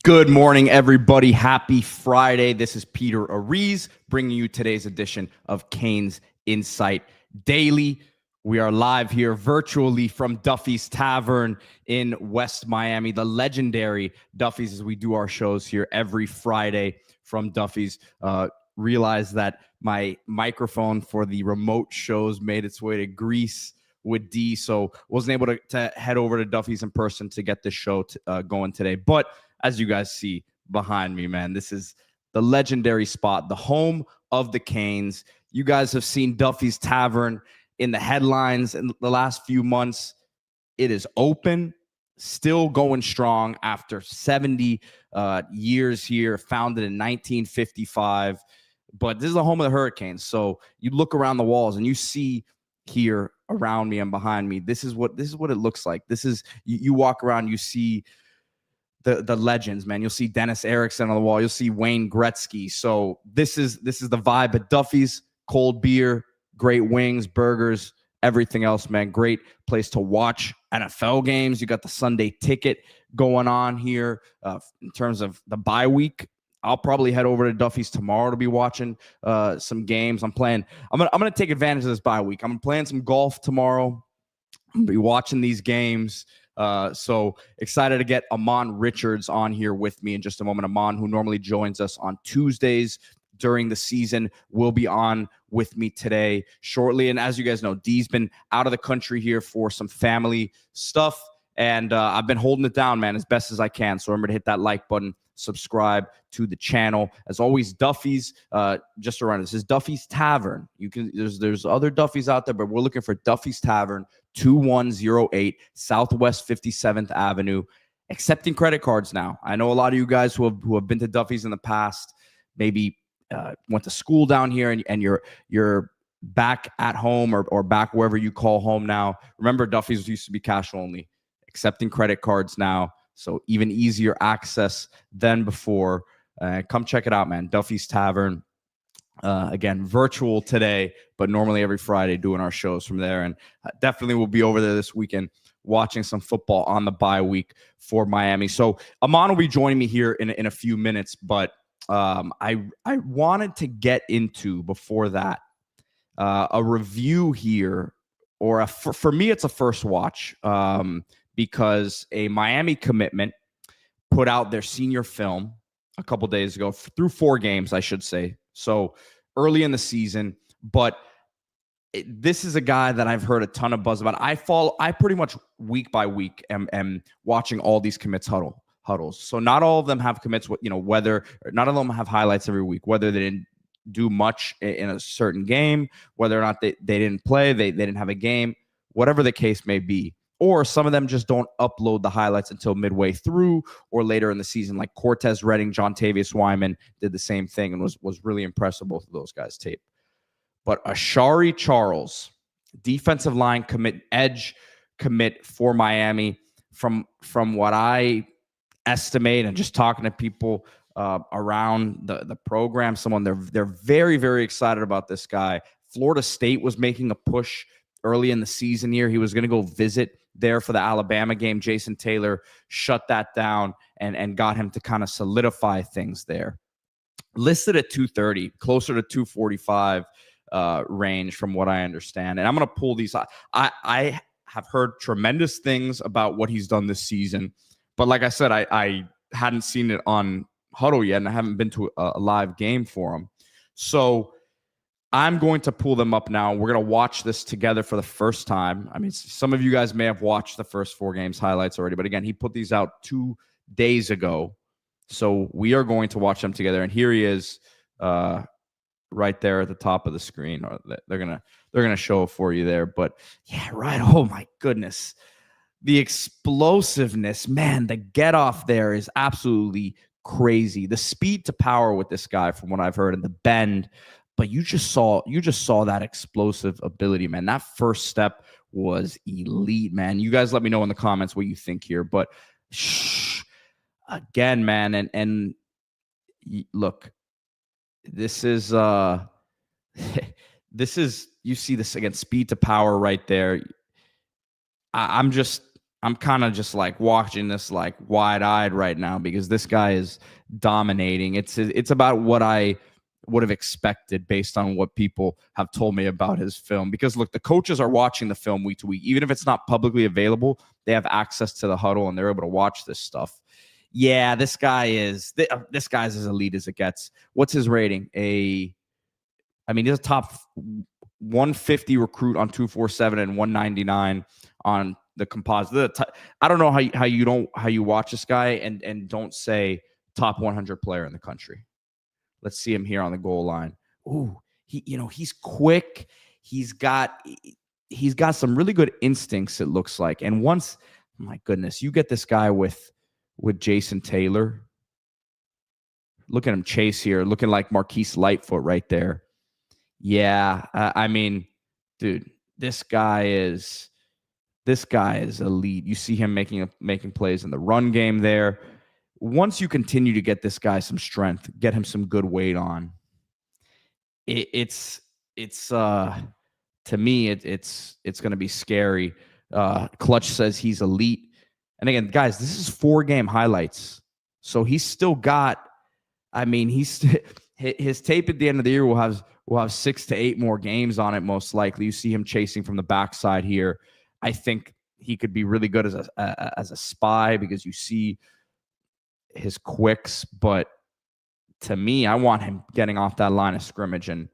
Good morning, everybody. Happy Friday. This is Peter Ariz bringing you today's edition of Canes Insight Daily. We are live here virtually from Duffy's Tavern in West Miami, the legendary Duffy's, as we do our shows here every Friday from Duffy's. Realized that my microphone for the remote shows made its way to Greece with D, so wasn't able to head over to Duffy's in person to get this show going today. But as you guys see behind me, man, this is the legendary spot, the home of the Canes. You guys have seen Duffy's Tavern in the headlines in the last few months. It is open, still going strong after 70 years here, founded in 1955. But this is the home of the Hurricanes. So you look around the walls and you see here around me and behind me, this is what it looks like. This is you walk around, you see the legends, man. You'll see Dennis Erickson on the wall. You'll see Wayne Gretzky. So this is the vibe at Duffy's. Cold beer, great wings, burgers, everything else, man. Great place to watch NFL games. You got the Sunday ticket going on here. In terms of the bye week, I'll probably head over to Duffy's tomorrow to be watching some games. I'm gonna take advantage of this bye week. I'm playing some golf tomorrow. I'm gonna be watching these games. So excited to get Aman Richards on here with me in just a moment. Aman, who normally joins us on Tuesdays during the season, will be on with me today shortly. And as you guys know, D's been out of the country here for some family stuff, and I've been holding it down, man, as best as I can. So remember to hit that like button, subscribe to the channel. As always, Duffy's, just around, this is Duffy's Tavern. There's other Duffy's out there, but we're looking for Duffy's Tavern, 2108 Southwest 57th Avenue. Accepting credit cards now. I know a lot of you guys who have been to Duffy's in the past, maybe went to school down here, and you're back at home or back wherever you call home now. Remember, Duffy's used to be cash only. Accepting credit cards now, so even easier access than before. Come check it out, man. Duffy's Tavern. Again, virtual today, but normally every Friday doing our shows from there. And definitely will be over there this weekend watching some football on the bye week for Miami. So Aman will be joining me here in a few minutes, but I wanted to get into, before that, a review here, or for me, it's a first watch, because a Miami commitment put out their senior film a couple days ago, through 4 games, I should say. So early in the season, but this is a guy that I've heard a ton of buzz about. I pretty much week by week am watching all these commits huddles. So not all of them have commits, whether not all of them have highlights every week, whether they didn't do much in a certain game, whether or not they didn't play, they didn't have a game, whatever the case may be. Or some of them just don't upload the highlights until midway through or later in the season, like Cortez Redding, John Tavius Wyman did the same thing and was really impressed with both of those guys' tape. But Ashari Charles, defensive line commit, edge commit for Miami, from what I estimate and just talking to people around the program, they're very, very excited about this guy. Florida State was making a push early in the season here. He was going to go visit there for the Alabama game. Jason Taylor shut that down and got him to kind of solidify things there. Listed at 230, closer to 245 range from what I understand. And I'm going to pull these. I have heard tremendous things about what he's done this season. But like I said, I hadn't seen it on Huddle yet, and I haven't been to a live game for him. So I'm going to pull them up now. We're going to watch this together for the first time. I mean, some of you guys may have watched the first 4 games highlights already, but again, he put these out 2 days ago. So we are going to watch them together. And here he is right there at the top of the screen. They're going to show it for you there. But yeah, right. Oh my goodness. The explosiveness, man, the get off there is absolutely crazy. The speed to power with this guy, from what I've heard, and the bend. But you just saw that explosive ability, man. That first step was elite, man. You guys let me know in the comments what you think here. But again, man, and look, this is you see this again, speed to power right there. I'm just I'm kind of just like watching this like wide-eyed right now because this guy is dominating. It's about what I would have expected based on what people have told me about his film. Because look, the coaches are watching the film week to week. Even if it's not publicly available, they have access to the huddle and they're able to watch this stuff. Yeah, this guy's as elite as it gets. What's his rating? He's a top 150 recruit on 247 and 199 on the composite. I don't know how you watch this guy and don't say top 100 player in the country. Let's see him here on the goal line. Ooh, he's quick. He's got some really good instincts, it looks like. And once, my goodness, you get this guy with Jason Taylor. Look at him chase here, looking like Marquise Lightfoot right there. Yeah, dude, this guy is elite. You see him making plays in the run game there. Once you continue to get this guy some strength, get him some good weight on, it's to me it's going to be scary. Clutch says he's elite, and again, guys, this is 4-game highlights, so he's still got. His tape at the end of the year will have 6 to 8 more games on it, most likely. You see him chasing from the backside here. I think he could be really good as a spy because you see his quicks, but to me, I want him getting off that line of scrimmage. And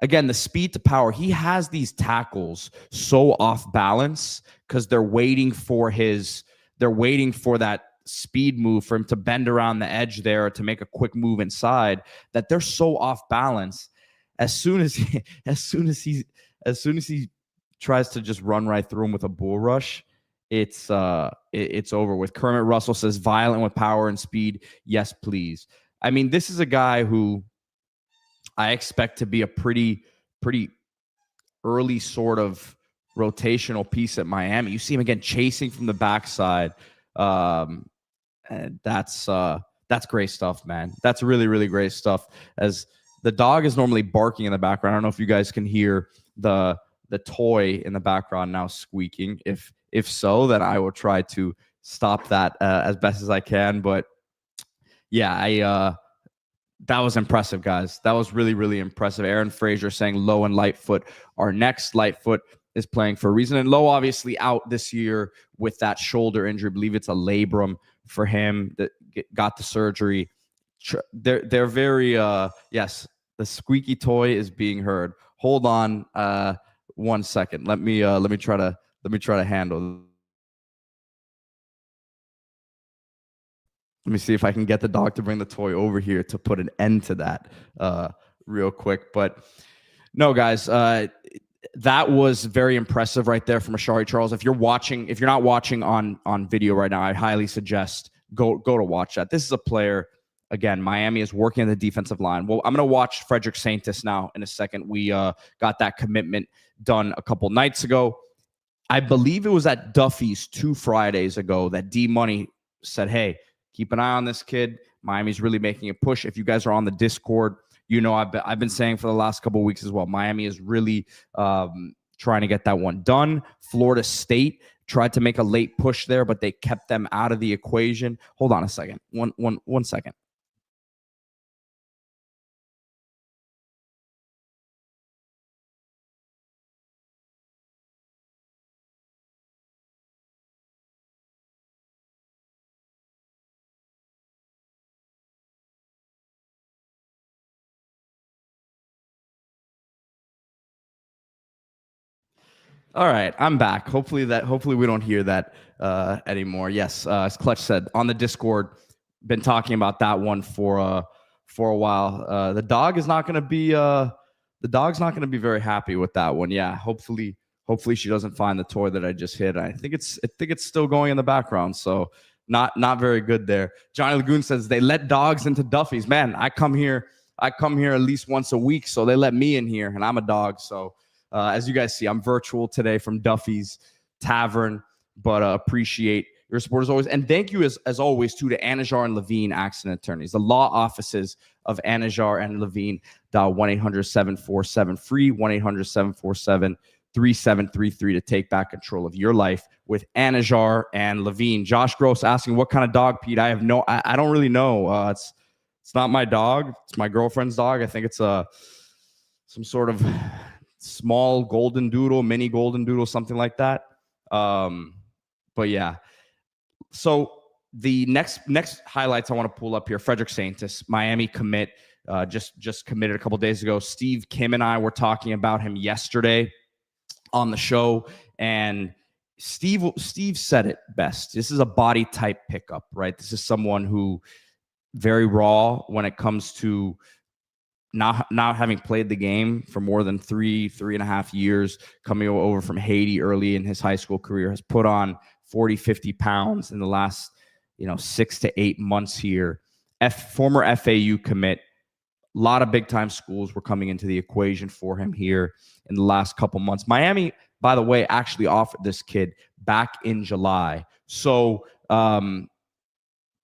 again, the speed to power, he has these tackles so off balance because they're waiting for that speed move for him to bend around the edge there to make a quick move inside, that they're so off balance. As soon as he tries to just run right through him with a bull rush, it's over with. Kermit Russell says violent with power and speed. Yes, please. This is a guy who I expect to be a pretty early sort of rotational piece at Miami. You see him again chasing from the backside. And that's great stuff, man. That's really, really great stuff. As the dog is normally barking in the background. I don't know if you guys can hear the toy in the background now squeaking. If so, then I will try to stop that as best as I can. But yeah, that was impressive, guys. That was really, really impressive. Aaron Frazier saying Lowe and Lightfoot are next. Lightfoot is playing for a reason. And Lowe obviously out this year with that shoulder injury. I believe it's a labrum for him that got the surgery. They're very, yes, the squeaky toy is being heard. Hold on 1 second. Let me try to handle. Let me see if I can get the dog to bring the toy over here to put an end to that real quick. But no, guys, that was very impressive right there from Ashari Charles. If you're not watching on video right now, I highly suggest go to watch that. This is a player. Again, Miami is working on the defensive line. Well, I'm going to watch Frederick Saintis now in a second. We got that commitment done a couple nights ago. I believe it was at Duffy's 2 Fridays ago that D-Money said, hey, keep an eye on this kid. Miami's really making a push. If you guys are on the Discord, I've been saying for the last couple of weeks as well, Miami is really trying to get that one done. Florida State tried to make a late push there, but they kept them out of the equation. Hold on a second. One second. All right, I'm back. Hopefully we don't hear that anymore. Yes, as Clutch said on the Discord, been talking about that one for a while. The dog's not going to be very happy with that one. Yeah, hopefully she doesn't find the toy that I just hit. I think it's still going in the background, so not very good there. Johnny Lagoon says they let dogs into Duffy's. Man, I come here at least once a week, so they let me in here, and I'm a dog, so. As you guys see, I'm virtual today from Duffy's Tavern, but appreciate your support as always. And thank you as always to Anajar and Levine accident attorneys, the law offices of Anajar and Levine. 1-800-747-FREE, 1-800-747 3733 to take back control of your life with Anajar and Levine. Josh Gross asking, what kind of dog, Pete? I don't really know. It's not my dog. It's my girlfriend's dog. I think it's some sort of small golden doodle, mini golden doodle, something like that. But yeah. So the next highlights I want to pull up here. Frederick Saintis, Miami commit, just committed a couple days ago. Steve Kim and I were talking about him yesterday on the show, and Steve said it best. This is a body type pickup, right? This is someone who very raw when it comes to not having played the game for more than 3.5 years, coming over from Haiti early in his high school career, has put on 40, 50 pounds in the last 6 to 8 months here. Former FAU commit. A lot of big time schools were coming into the equation for him here in the last couple months. Miami, by the way, actually offered this kid back in July. So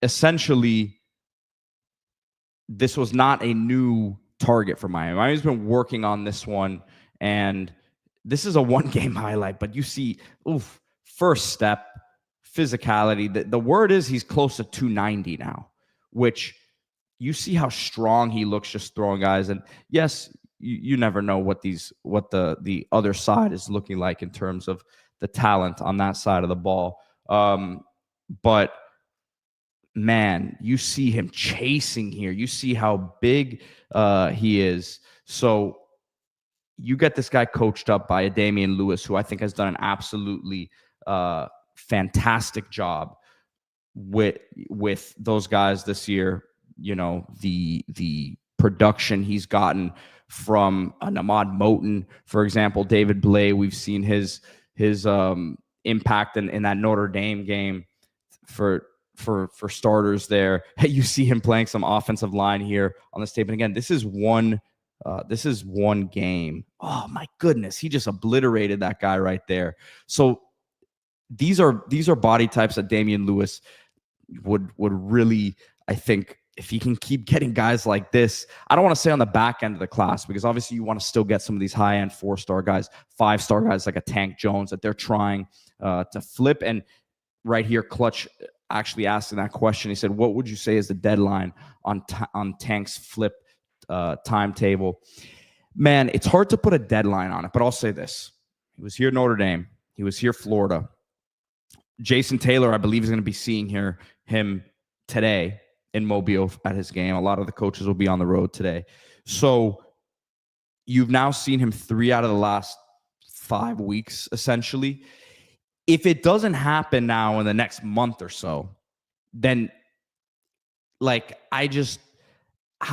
essentially, this was not a new target for Miami. Miami's been working on this one, and this is a one-game highlight, but you see, first step, physicality. The word is he's close to 290 now, which you see how strong he looks just throwing guys. And yes, you never know what the other side is looking like in terms of the talent on that side of the ball. But man, you see him chasing here. You see how big he is. So you get this guy coached up by a Damian Lewis, who I think has done an absolutely fantastic job with those guys this year. The production he's gotten from Ahmad Moten, for example, David Blay. We've seen his impact in that Notre Dame game for starters there. You see him playing some offensive line here on this tape. And again, this is one game. Oh my goodness. He just obliterated that guy right there. So these are body types that Damian Lewis would really, I think, if he can keep getting guys like this, I don't want to say on the back end of the class, because obviously you want to still get some of these high-end 4-star guys, 5-star guys like a Tank Jones that they're trying to flip. And right here, Clutch actually asking that question. He said, what would you say is the deadline on Tank's flip timetable? Man, it's hard to put a deadline on it, but I'll say this. He was here Notre Dame. He was here Florida. Jason Taylor, I believe, is going to be seeing him today in Mobile at his game. A lot of the coaches will be on the road today. So you've now seen him 3 out of the last 5 weeks, essentially. If it doesn't happen now in the next month or so, then how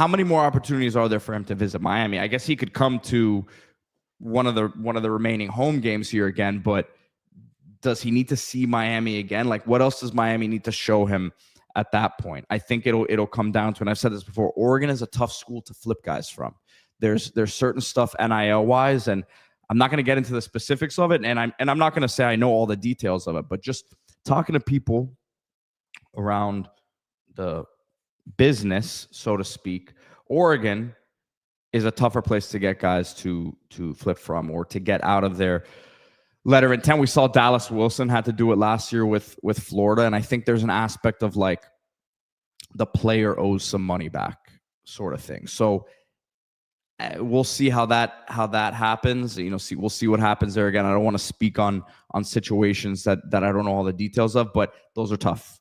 many more opportunities are there for him to visit Miami? I guess he could come to one of the remaining home games here again, but does he need to see Miami again? What else does Miami need to show him at that point? I think it'll come down to, and I've said this before, Oregon is a tough school to flip guys from. There's certain stuff NIL wise, and I'm not going to get into the specifics of it, and I'm not going to say I know all the details of it, but just talking to people around the business, so to speak, Oregon is a tougher place to get guys to flip from or to get out of their letter of intent. We saw Dallas Wilson had to do it last year with Florida, and I think there's an aspect of the player owes some money back sort of thing. So we'll see how that happens. We'll see what happens there. Again, I don't want to speak on situations that I don't know all the details of, but those are tough.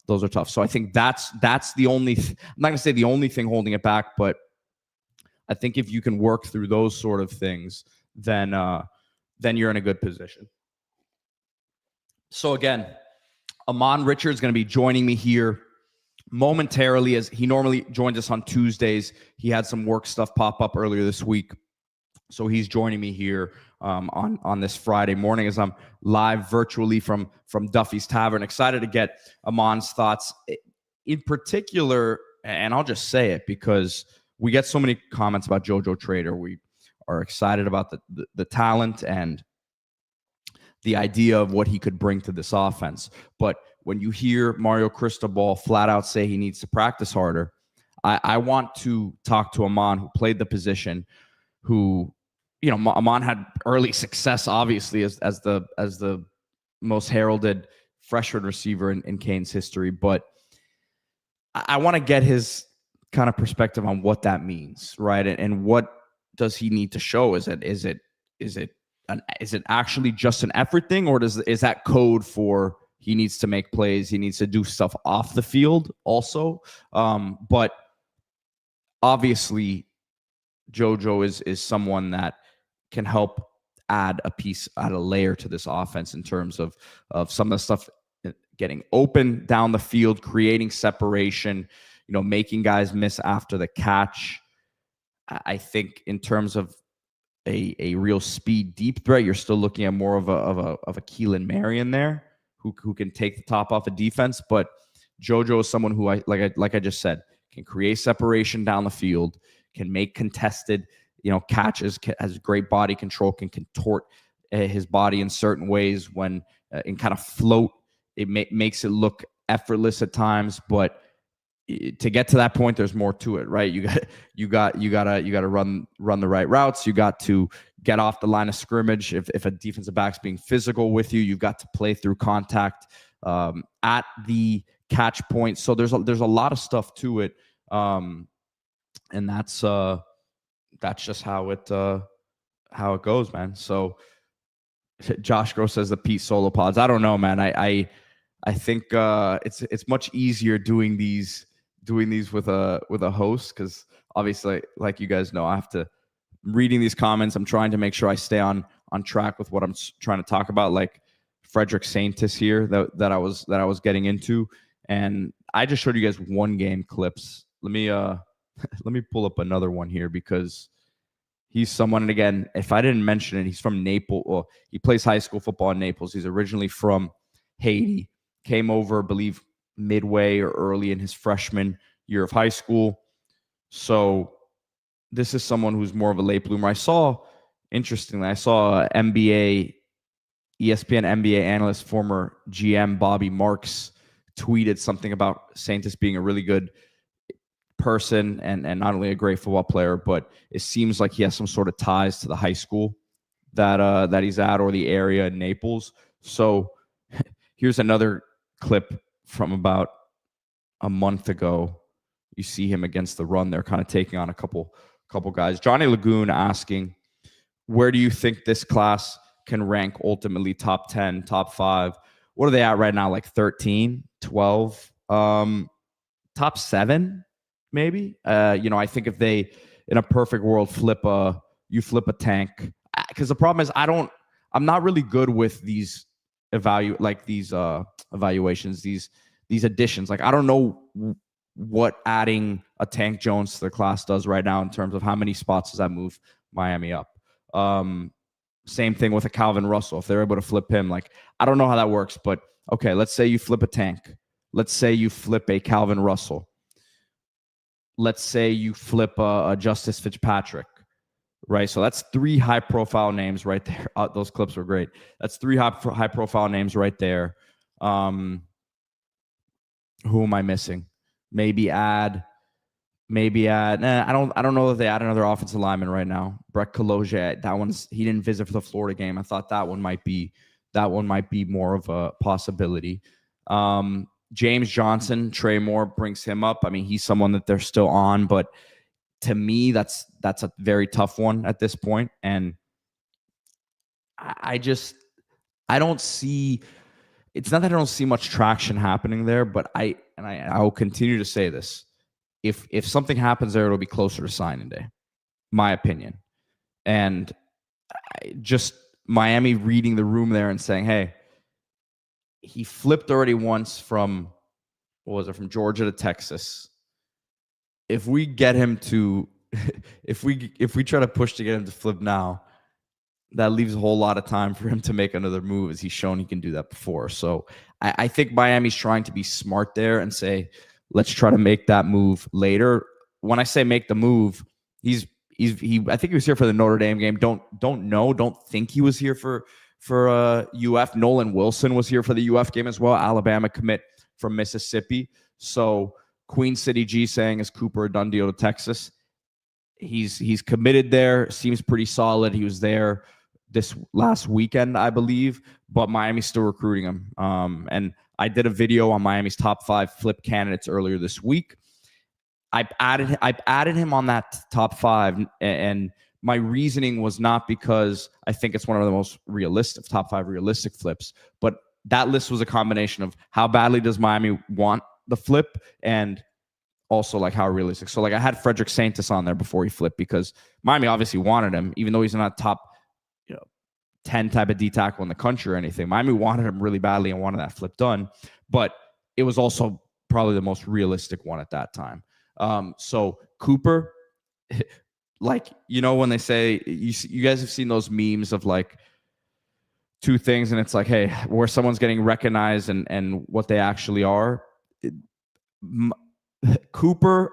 So I think that's the only. I'm not going to say the only thing holding it back, but I think if you can work through those sort of things, then you're in a good position. So again, Aman Richards is going to be joining me here momentarily, as he normally joins us on Tuesdays. He had some work stuff pop up earlier this week, so he's joining me here on this Friday morning as I'm live virtually from Duffy's Tavern. Excited to get Aman's thoughts in particular, and I'll just say it because we get so many comments about Jojo Trader. We are excited about the talent and the idea of what he could bring to this offense. But when you hear Mario Cristobal flat out say he needs to practice harder, I want to talk to Aman, who played the position, who Aman had early success, obviously, as the most heralded freshman receiver in Canes history. But I want to get his kind of perspective on what that means, right? And what does he need to show? Is it actually just an effort thing, or is that code for he needs to make plays, he needs to do stuff off the field also? But obviously, Jojo is someone that can help add a layer to this offense in terms of some of the stuff getting open down the field, creating separation, making guys miss after the catch. I think in terms of a real speed deep threat, you're still looking at more of a Keelan Marion there who can take the top off a defense. But Jojo is someone who like I just said, can create separation down the field, can make contested catches, has great body control, can contort his body in certain ways when and kind of float. It makes it look effortless at times, but to get to that point, there's more to it, right? You got to run the right routes. You got to get off the line of scrimmage. If a defensive back's being physical with you, you've got to play through contact at the catch point. So there's a lot of stuff to it, and that's just how it goes, man. So Josh Gross says the Pete solo pods. I don't know, man. I think it's much easier doing these with a host, because obviously, like you guys know, I have to reading these comments. I'm trying to make sure I stay on track with what I'm trying to talk about. Like Frederick Saintis here that I was getting into, and I just showed you guys one game clips. Let me pull up another one here, because he's someone, and again, if I didn't mention it, he's from Naples. Well, he plays high school football in Naples. He's originally from Haiti. Came over, I believe, midway or early in his freshman year of high school. So this is someone who's more of a late bloomer. Interestingly, I saw ESPN NBA analyst, former GM Bobby Marks, tweeted something about Saintis being a really good person and not only a great football player, but it seems like he has some sort of ties to the high school that he's at, or the area in Naples. So here's another clip from about a month ago. You see him against the run. They're kind of taking on a couple guys. Johnny Lagoon asking, where do you think this class can rank ultimately? Top 10, top 5? What are they at right now? Like 13, 12, top 7, maybe? I think if they, in a perfect world, flip a tank. Because the problem is I'm not really good with these evaluations, these additions. Like, I don't know what adding a Tank Jones to the class does right now in terms of how many spots does that move Miami up. Same thing with a Calvin Russell. If they're able to flip him, like, I don't know how that works, but okay, let's say you flip a Tank. Let's say you flip a Calvin Russell. Let's say you flip a Justice Fitzpatrick. Right, so that's 3 high-profile names right there. Those clips were great. That's 3 high-profile names right there. Who am I missing? Maybe add. I don't know that they add another offensive lineman right now. Brett Kaloja, he didn't visit for the Florida game. I thought that one might be more of a possibility. James Johnson, Trey Moore brings him up. I mean, he's someone that they're still on, but to me, that's a very tough one at this point. And I don't see, it's not that I don't see much traction happening there, but I will continue to say this. If something happens there, it'll be closer to signing day, my opinion. And just Miami reading the room there and saying, hey, he flipped already once from Georgia to Texas. If we get him to, if we try to push to get him to flip now, that leaves a whole lot of time for him to make another move, as he's shown he can do that before. So I think Miami's trying to be smart there and say, let's try to make that move later. When I say make the move, I think he was here for the Notre Dame game. Don't think he was here for UF. Nolan Wilson was here for the UF game as well. Alabama commit from Mississippi. So Queen City G saying, is Cooper a done deal to Texas? he's committed there. Seems pretty solid. He was there this last weekend, I believe, but Miami's still recruiting him. And I did a video on Miami's top 5 flip candidates earlier this week. I've added him on that top 5, and my reasoning was not because I think it's one of the most realistic top 5 realistic flips, but that list was a combination of how badly does Miami want the flip and also like how realistic. So like I had Frederick Saintis on there before he flipped because Miami obviously wanted him, even though he's not top 10 type of D tackle in the country or anything. Miami wanted him really badly and wanted that flip done, but it was also probably the most realistic one at that time. So Cooper, like, when they say, you guys have seen those memes of like 2 things and it's like, hey, where someone's getting recognized and what they actually are. Cooper,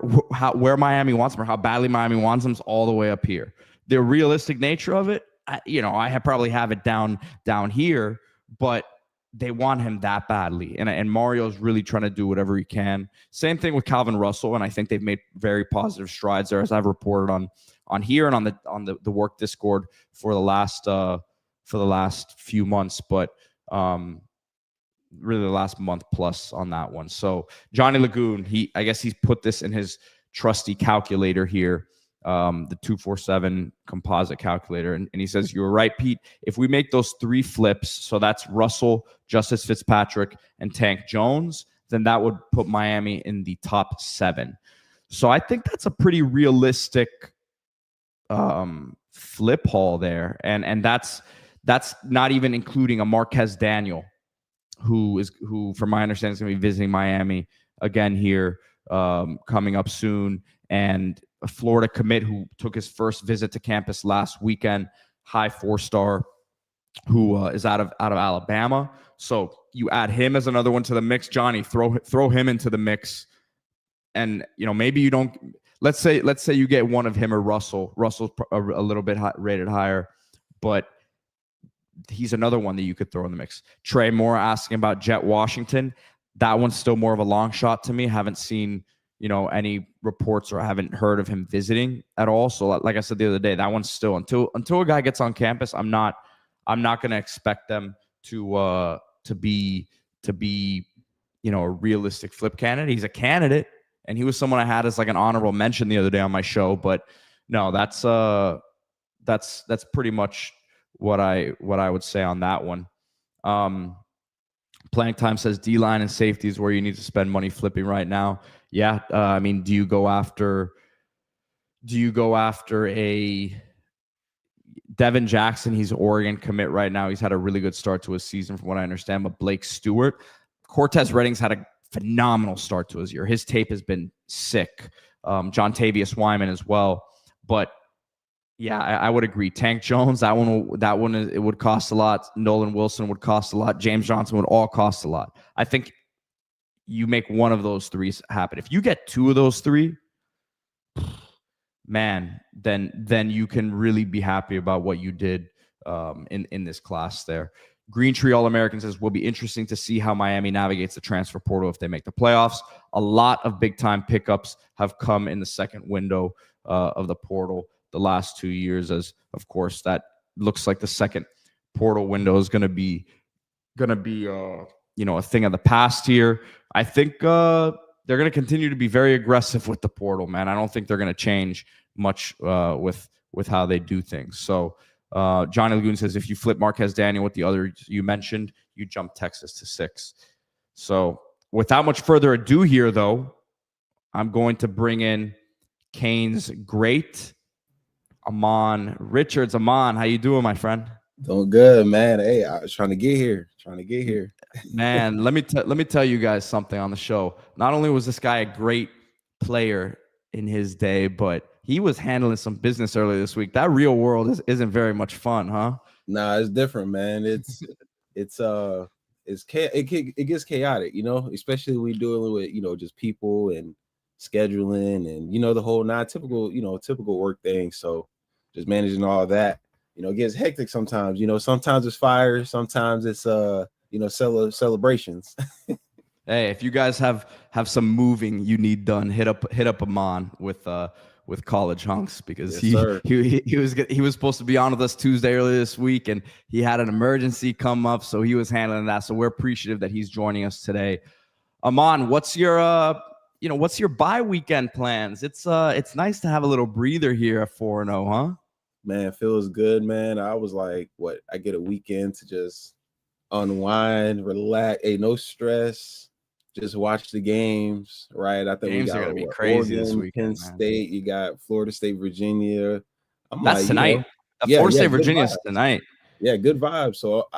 where Miami wants him or how badly Miami wants him is all the way up here. The realistic nature of it, I probably have it down here, but they want him that badly. And Mario's really trying to do whatever he can. Same thing with Calvin Russell, and I think they've made very positive strides there, as I've reported on here and on the work Discord for the last few months, but really the last month plus on that one. So Johnny Lagoon, I guess he's put this in his trusty calculator here, the 247 composite calculator. And he says, you're right, Pete. If we make those 3 flips, so that's Russell, Justice Fitzpatrick, and Tank Jones, then that would put Miami in the top 7. So I think that's a pretty realistic flip haul there. And that's not even including a Marquez Daniel, who from my understanding is going to be visiting Miami again here coming up soon, and a Florida commit who took his first visit to campus last weekend, high 4-star, who is out of Alabama. So you add him as another one to the mix. Johnny, throw him into the mix, and maybe you don't. Let's say you get one of him or Russell. Russell's a little bit rated higher, but he's another one that you could throw in the mix. Trey Moore asking about Jet Washington. That one's still more of a long shot to me. Haven't seen any reports or I haven't heard of him visiting at all. So like I said the other day, that one's still until a guy gets on campus. I'm not going to expect them to be a realistic flip candidate. He's a candidate, and he was someone I had as like an honorable mention the other day on my show. But no, that's pretty much what I would say on that one. Playing Time says D-line and safety is where you need to spend money flipping right now. Yeah, I mean, do you go after a Devin Jackson? He's Oregon commit right now. He's had a really good start to his season from what I understand. But Blake Stewart, Cortez Redding's had a phenomenal start to his year. His tape has been sick. John Tavius Wyman as well. But yeah, I would agree. Tank Jones, that one it would cost a lot. Nolan Wilson would cost a lot. James Johnson would all cost a lot. I think you make one of those 3 happen. If you get 2 of those 3, man, then you can really be happy about what you did in this class there. Green Tree All-American says, will be interesting to see how Miami navigates the transfer portal if they make the playoffs. A lot of big-time pickups have come in the second window of the portal the last 2 years, as of course that looks like the second portal window is going to be a thing of the past here. I think they're going to continue to be very aggressive with the portal, man. I don't think they're going to change much with how they do things. So Johnny Lagoon says, if you flip Marquez Daniel with the other you mentioned, you jump Texas to 6. So without much further ado here, though, I'm going to bring in Canes great Aman Richards. Aman, how you doing, my friend? Doing good, man. Hey, I was trying to get here. Man, let me tell you guys something on the show. Not only was this guy a great player in his day, but he was handling some business earlier this week. That real world isn't very much fun, huh? Nah, it's different, man. It gets chaotic, especially when you're dealing with just people and scheduling and the whole typical work thing. So just managing all that, it gets hectic sometimes. Sometimes it's fire, sometimes it's celebrations. Hey, if you guys have some moving you need done, hit up Aman with with College Hunks because Yes, he was supposed to be on with us Tuesday earlier this week, and he had an emergency come up, so he was handling that. So we're appreciative that he's joining us today. Aman, what's your what's your bye weekend plans? It's nice to have a little breather here at 4-0, huh? Man, feels good, man. I was like, I get a weekend to just unwind, relax, no stress, just watch the games, right? I think we Games are got gonna be crazy this Oregon, Penn weekend, man. State, you got Florida State, Virginia. I'm That's like, tonight. The yeah, Florida State good Virginia is vibes. tonight. Yeah, good vibes. So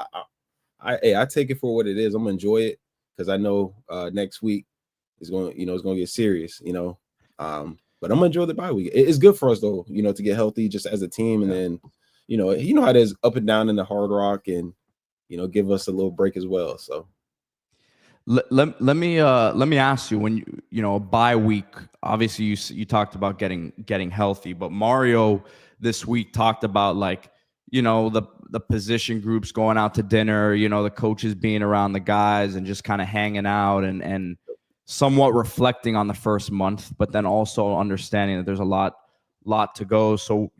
I take it for what it is. I'm gonna enjoy it because I know next week is going, it's gonna get serious, but I'm gonna enjoy the bye week. It's good for us though, to get healthy just as a team, and then you know how it is up and down in the Hard Rock, and give us a little break as well. So Let me ask you, when a bye week, obviously you talked about getting healthy, but Mario this week talked about the position groups going out to dinner, the coaches being around the guys and just kind of hanging out and somewhat reflecting on the first month, but then also understanding that there's a lot to go. So,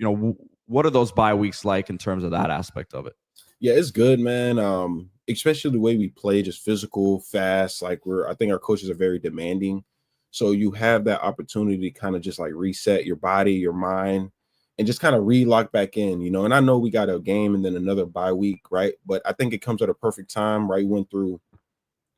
what are those bye weeks like in terms of that aspect of it? yeah, it's good, man. Especially the way we play, just physical, fast. I think our coaches are very demanding. So you have that opportunity to kind of just like reset your body, your mind, and just kind of re-lock back in, And I know we got a game and then another bye week, right? But I think it comes at a perfect time, right? We went through,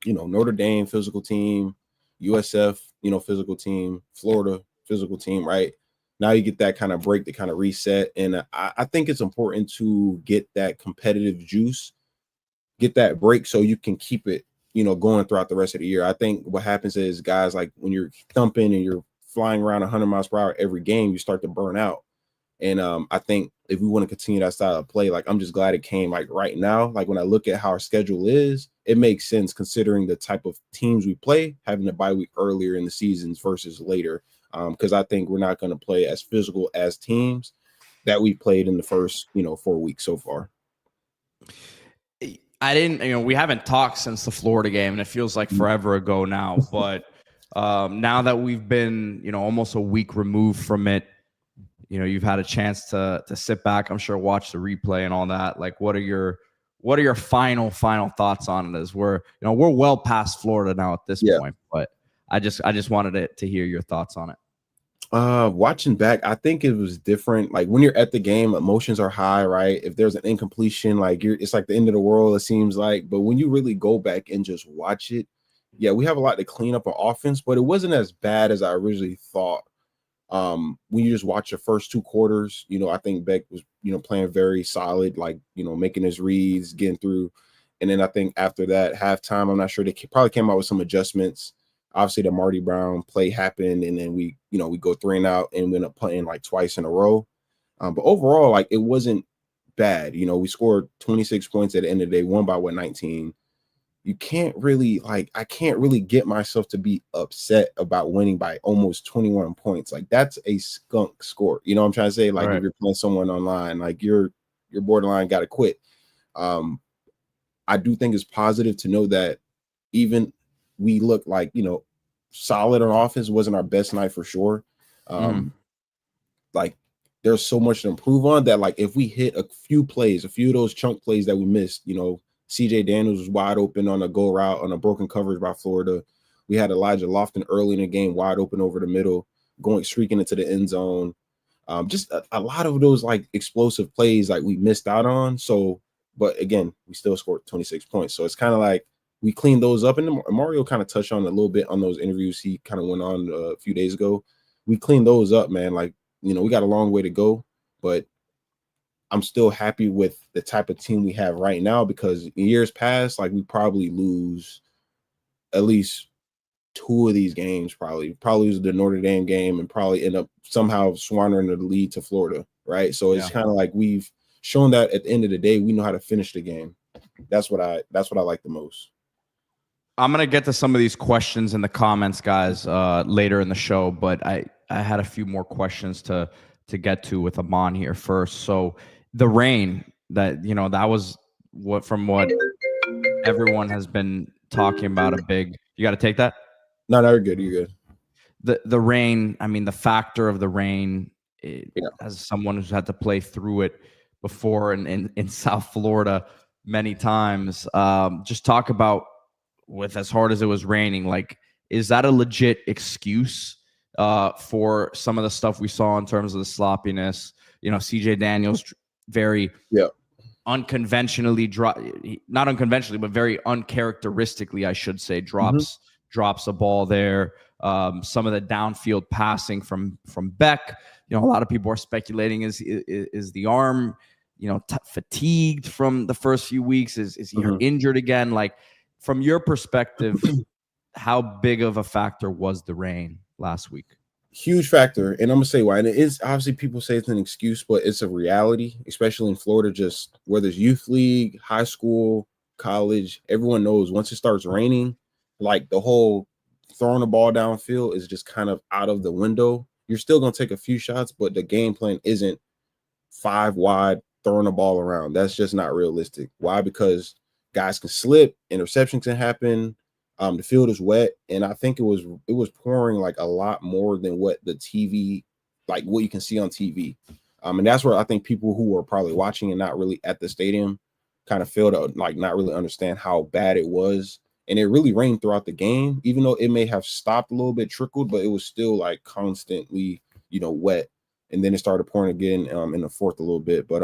Notre Dame physical team, USF, physical team, Florida physical team, right? Now you get that kind of break to kind of reset. And I think it's important to get that competitive juice, get that break so you can keep it, going throughout the rest of the year. I think what happens is guys, like when you're thumping and you're flying around 100 miles per hour every game, you start to burn out. And I think if we want to continue that style of play, I'm just glad it came like right now. Like when I look at how our schedule is, it makes sense considering the type of teams we play, having a bye week earlier in the seasons versus later. Because I think we're not going to play as physical as teams that we played in the first, 4 weeks so far. We haven't talked since the Florida game, and it feels like forever ago now. But now that we've been, almost a week removed from it, you've had a chance to sit back, I'm sure, watch the replay and all that. Like, what are your final thoughts on it? As we're well past Florida now at this point, but I just wanted to hear your thoughts on it. Watching back, I think it was different. Like when you're at the game, emotions are high, right? If there's an incompletion, it's like the end of the world, it seems like. But when you really go back and just watch it, yeah, we have a lot to clean up on offense, but it wasn't as bad as I originally thought. When you just watch the first 2 quarters, I think Beck was, playing very solid, making his reads, getting through. And then I think after that halftime, I'm not sure, they probably came out with some adjustments. Obviously the Marty Brown play happened, and then we go 3 and out and we end up playing twice in a row. But overall, it wasn't bad. We scored 26 points at the end of the day, won by 19. You can't really I can't really get myself to be upset about winning by almost 21 points. That's a skunk score. You know what I'm trying to say? Right. If you're playing someone online, you're borderline got to quit. I do think it's positive to know that even we look solid on offense. Wasn't our best night for sure. There's so much to improve on that. If we hit a few of those chunk plays that we missed, CJ Daniels was wide open on a go route on a broken coverage by Florida. We had Elijah Lofton early in the game, wide open over the middle, streaking into the end zone. Just a lot of those explosive plays we missed out on. So, but again, we still scored 26 points. So it's kind of we cleaned those up. And Mario kind of touched on a little bit on those interviews he kind of went on a few days ago. We cleaned those up, man. We got a long way to go, but I'm still happy with the type of team we have right now, because in years past, we probably lose at least 2 of these games, probably lose the Notre Dame game and probably end up somehow swattering the lead to Florida, right? So it's kind of we've shown that at the end of the day, we know how to finish the game. That's what I like the most. I'm going to get to some of these questions in the comments, guys, later in the show, but I had a few more questions to get to with Aman here first. So the rain that was what everyone has been talking about. You got to take that. No, you're good. You're good. the rain. I mean, the factor of the rain. Yeah. As someone who's had to play through it before in South Florida many times, just talk about with as hard as it was raining. Like, is that a legit excuse for some of the stuff we saw in terms of the sloppiness? You know, CJ Daniels very unconventionally not unconventionally, but very uncharacteristically, I should say, drops a ball there. Some of the downfield passing from Beck. You know, a lot of people are speculating is the arm, you know, fatigued from the first few weeks? Is he injured again? Like, from your perspective, how big of a factor was the rain last week? Huge factor, and I'm gonna say why. And it is obviously, people say it's an excuse, but it's a reality, especially in Florida. Just whether it's youth league, high school, college, everyone knows once it starts raining, like the whole throwing the ball downfield is just kind of out of the window. You're still gonna take a few shots, but the game plan isn't 5 wide throwing the ball around. That's just not realistic. Why? Because guys can slip, interceptions can happen. The field is wet, and I think it was pouring like a lot more than what the TV, like what you can see on TV. And that's where I think people who are probably watching and not really at the stadium kind of fail to like not really understand how bad it was. And it really rained throughout the game, even though it may have stopped a little bit, trickled, but it was still like constantly, you know, wet. And then it started pouring again in the fourth a little bit. But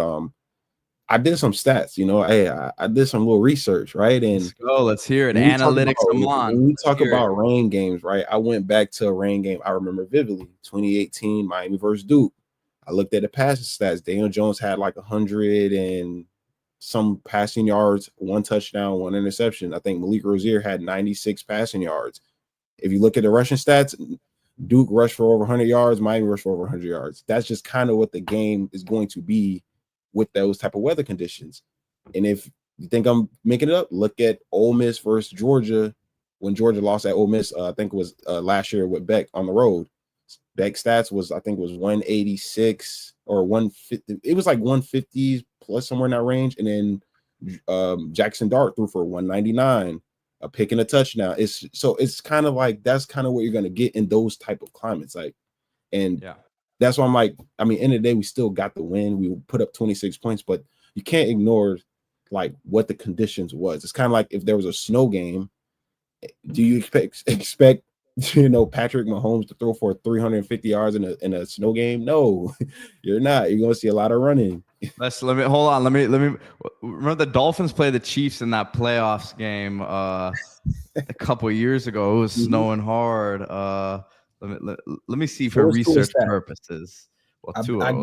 I did some stats, you know. Hey, I did some little research, right? And let's go. Let's hear it. Analytics, Aman. When we talk about rain games, right? I went back to a rain game I remember vividly, 2018, Miami versus Duke. I looked at the passing stats. Daniel Jones had like 100 and some passing yards, 1 touchdown, 1 interception. I think Malik Rozier had 96 passing yards. If you look at the rushing stats, Duke rushed for over 100 yards, Miami rushed for over 100 yards. That's just kind of what the game is going to be with those type of weather conditions. And if you think I'm making it up, look at Ole Miss versus Georgia when Georgia lost at Ole Miss. I think it was last year with Beck on the road. Beck stats was, I think it was 186 or 150. It was like 150 plus somewhere in that range. And then Jackson Dart threw for 199, a pick and a touchdown. It's kind of like, that's kind of what you're going to get in those type of climates. Like, and that's why I'm like, I mean, end of the day, we still got the win. We put up 26 points, but you can't ignore like what the conditions was. It's kind of like if there was a snow game, do you expect you know, Patrick Mahomes to throw for 350 yards in a snow game? No, you're not. You're going to see a lot of running. Let me hold on. Let me remember the Dolphins played the Chiefs in that playoffs game a couple of years ago. It was snowing hard. Let me see for research purposes. Well, I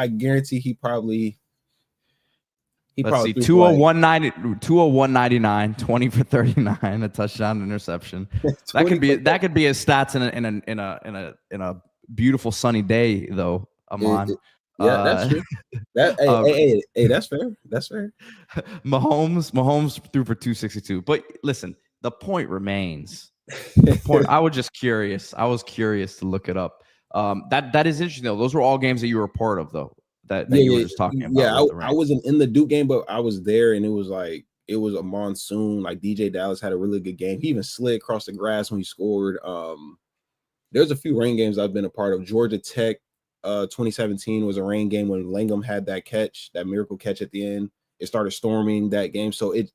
guarantee he probably. Let's see, 201.99, 20 for 39, a touchdown, interception. That could be his stats in a beautiful sunny day, though. Aman. That's true. Hey, that's fair. That's fair. Mahomes threw for 262. But listen, the point remains. I was just curious. I was curious to look it up. That is interesting though. Those were all games that you were a part of though. That you were just talking about. Yeah, I wasn't in the Duke game, but I was there, and it was a monsoon. Like DJ Dallas had a really good game. He even slid across the grass when he scored. There's a few rain games I've been a part of. Georgia Tech, 2017 was a rain game when Langham had that catch, that miracle catch at the end. It started storming that game, so it's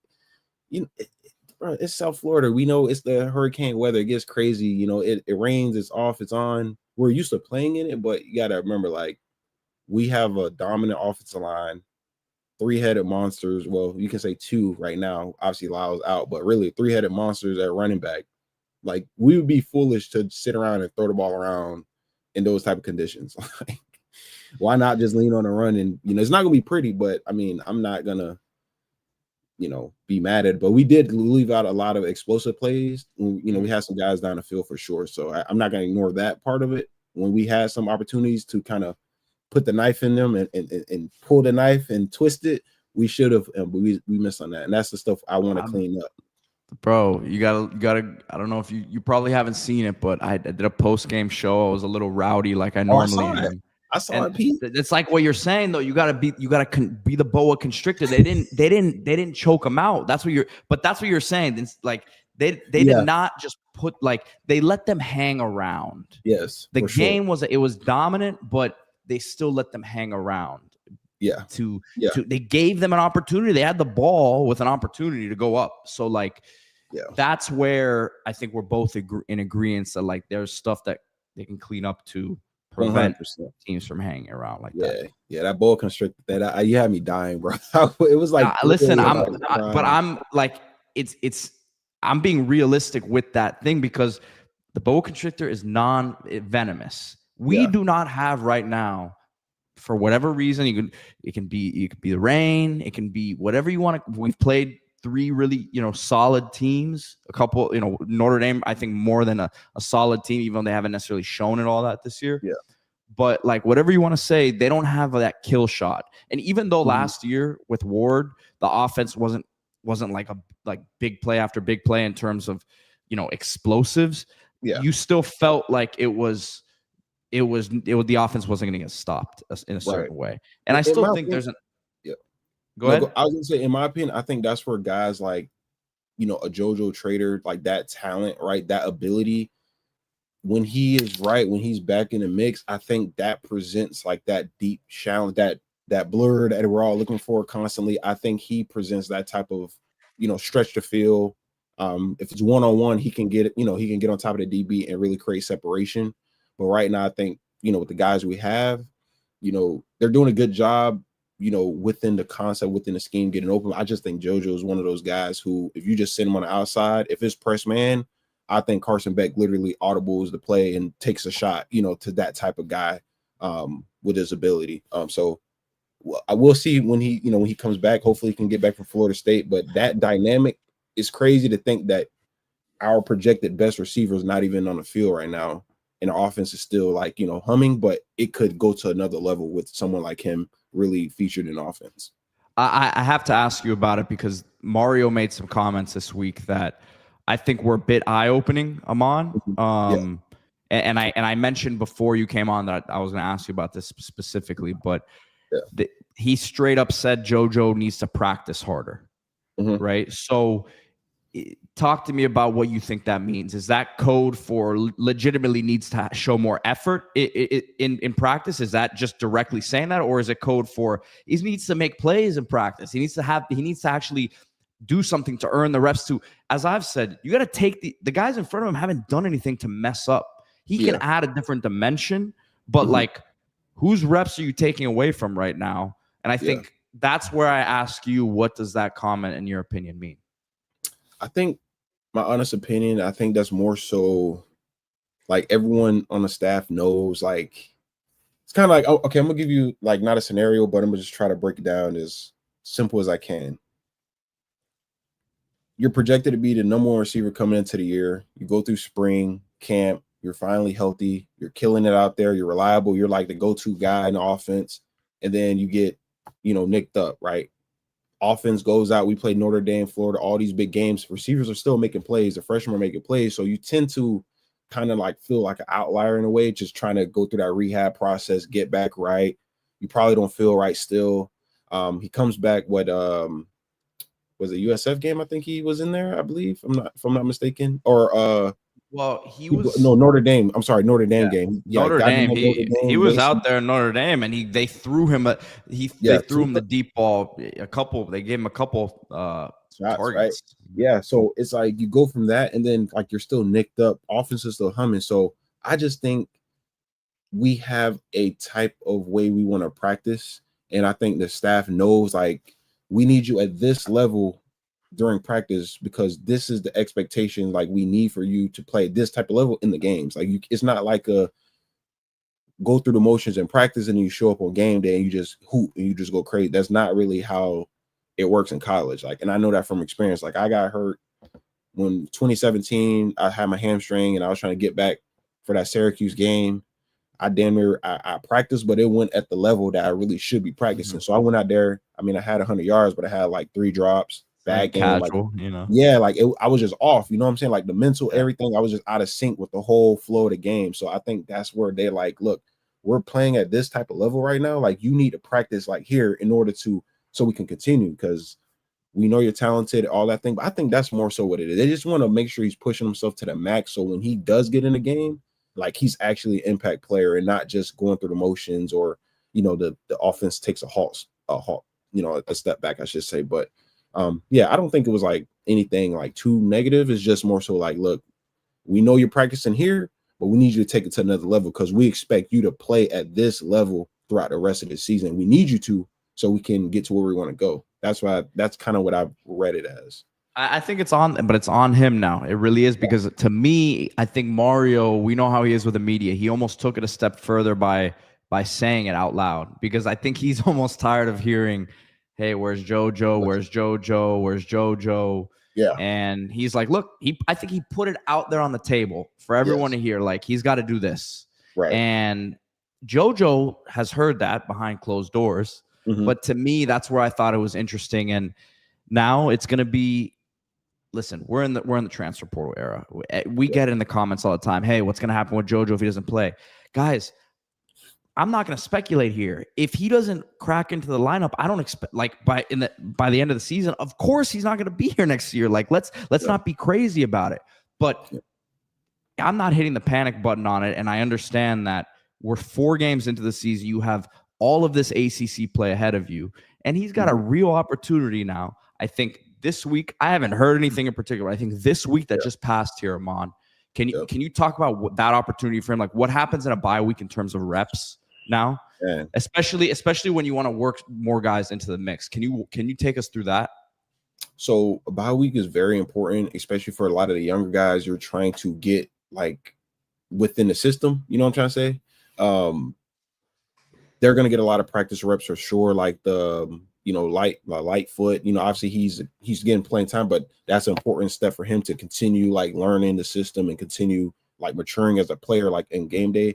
South Florida. We know it's the hurricane weather. It gets crazy. You know, it rains, it's off, it's on. We're used to playing in it, but you got to remember, like, we have a dominant offensive line, 3-headed monsters. Well, you can say 2 right now. Obviously, Lyle's out, but really 3-headed monsters at running back. Like, we would be foolish to sit around and throw the ball around in those type of conditions. Like, why not just lean on the run? And, you know, it's not going to be pretty, but, I mean, I'm not going to, you know, be mad at it. But we did leave out a lot of explosive plays. You know, we had some guys down the field for sure. So I'm not going to ignore that part of it. When we had some opportunities to kind of put the knife in them and pull the knife and twist it, we should have, but we missed on that. And that's the stuff I want to clean up. Bro, you gotta. I don't know if you probably haven't seen it, but I did a post-game show. I was a little rowdy like I normally am. I saw it, Pete. It's like what you're saying though. You gotta be the boa constrictor. They didn't choke him out. That's what you're saying. It's like They did not just put like they let them hang around. Yes, the game was dominant, but they still let them hang around. They gave them an opportunity. They had the ball with an opportunity to go up. So like, that's where I think we're both in agreement that like there's stuff that they can clean up to prevent 100%. Teams from hanging around like that. Yeah, that ball constricted that. You had me dying, bro. It was like listen, I'm like I'm being realistic with that thing because the boa constrictor is non-venomous. We do not have right now, for whatever reason, it can be the rain, it can be whatever you want to. We've played 3 really, solid teams. A couple, Notre Dame, I think more than a solid team, even though they haven't necessarily shown it all that this year. Yeah. But like whatever you want to say, they don't have that kill shot. And even though last year with Ward, the offense wasn't like big play after big play in terms of, explosives. Yeah. You still felt like the offense wasn't going to get stopped in a certain way. And I still think there's Go ahead. I was going to say, in my opinion, I think that's where guys like, a Jojo Trader, like that talent, right? That ability, when he is right, when he's back in the mix, I think that presents like that deep challenge, that blur that we're all looking for constantly. I think he presents that type of, stretch the field. If it's one-on-one, he can get it, he can get on top of the DB and really create separation. But right now, I think, with the guys we have, they're doing a good job, within the concept, within the scheme, getting open. I just think Jojo is one of those guys who, if you just send him on the outside, if it's press man, I think Carson Beck literally audibles the play and takes a shot, to that type of guy with his ability. So I will see when he comes back. Hopefully he can get back from Florida State. But that dynamic is crazy to think that our projected best receiver is not even on the field right now. And our offense is still like, humming, but it could go to another level with someone like him really featured in offense. I have to ask you about it because Mario made some comments this week that I think were a bit eye-opening, Aman. And I mentioned before you came on that I was going to ask you about this specifically, but he straight up said Jojo needs to practice harder, right? So talk to me about what you think that means. Is that code for legitimately needs to show more effort in practice? Is that just directly saying that, or is it code for he needs to make plays in practice? He needs to actually do something to earn the reps to, as I've said, you got to take the guys in front of him haven't done anything to mess up. He can add a different dimension, but like whose reps are you taking away from right now? And I think that's where I ask you, what does that comment in your opinion mean? I think my honest opinion, I think that's more so like everyone on the staff knows, like, it's kind of like, okay, I'm gonna give you like not a scenario, but I'm gonna just try to break it down as simple as I can. You're projected to be the number 1 receiver coming into the year. You go through spring camp, you're finally healthy, you're killing it out there, you're reliable, you're like the go-to guy in the offense, and then you get, nicked up, right? Offense goes out. We played Notre Dame, Florida, all these big games. Receivers are still making plays. The freshmen are making plays. So you tend to kind of like feel like an outlier in a way, just trying to go through that rehab process, get back right. You probably don't feel right still. He comes back, was it USF game? I think he was in there, I believe. If I'm not mistaken. Or well, he was Notre Dame. I'm sorry, Notre Dame game. Yeah, Notre Dame. He was out there in Notre Dame, and they threw him they threw him the deep ball. They gave him a couple shots, targets. Right? Yeah, so it's like you go from that, and then like you're still nicked up. Offense is still humming. So I just think we have a type of way we want to practice, and I think the staff knows like we need you at this level during practice because this is the expectation like we need for you to play this type of level in the games. Like it's not like a go through the motions in practice and you show up on game day and you just hoot and you just go crazy. That's not really how it works in college. Like, and I know that from experience. Like I got hurt when 2017, I had my hamstring and I was trying to get back for that Syracuse game. I practiced, but it went at the level that I really should be practicing. So I went out there. I mean, I had 100 yards, but I had like 3 drops. Bad game, casual, like I was just off, you know what I'm saying? Like the mental, everything, I was just out of sync with the whole flow of the game. So I think that's where they're like, look, we're playing at this type of level right now. Like you need to practice like here in order so we can continue because we know you're talented, all that thing. But I think that's more so what it is. They just want to make sure he's pushing himself to the max. So when he does get in the game, like he's actually an impact player and not just going through the motions, or, you know, the offense takes a step back, I should say. But yeah, I don't think it was like anything like too negative. It's just more so like, look, we know you're practicing here, but we need you to take it to another level because we expect you to play at this level throughout the rest of the season. We need you to, so we can get to where we want to go. That's kind of what I've read it as. I think it's on him now. It really is, because to me, I think Mario, we know how he is with the media. He almost took it a step further by saying it out loud, because I think he's almost tired of hearing, hey, where's Jojo? Where's Jojo? Where's Jojo? Yeah. And he's like, look, I think he put it out there on the table for everyone to hear, like, he's got to do this. Right. And Jojo has heard that behind closed doors. Mm-hmm. But to me, that's where I thought it was interesting. And now it's going to be, listen, we're in the transfer portal era. We get in the comments all the time, hey, what's going to happen with Jojo if he doesn't play? Guys, I'm not going to speculate here. If he doesn't crack into the lineup, I don't expect, like, by the end of the season, of course he's not going to be here next year. Like, let's not be crazy about it. But I'm not hitting the panic button on it, and I understand that we're 4 games into the season. You have all of this ACC play ahead of you, and he's got a real opportunity now. I think this week, I haven't heard anything in particular. I think this week that just passed here, Aman, can you talk about that opportunity for him? Like, what happens in a bye week in terms of reps now, especially when you want to work more guys into the mix? Can you take us through that? So a bye week is very important, especially for a lot of the younger guys you're trying to get like within the system. You know what I'm trying to say? They're going to get a lot of practice reps for sure. Like the, you know, light foot, you know, obviously he's getting playing time, but that's an important step for him to continue like learning the system and continue like maturing as a player, like in game day.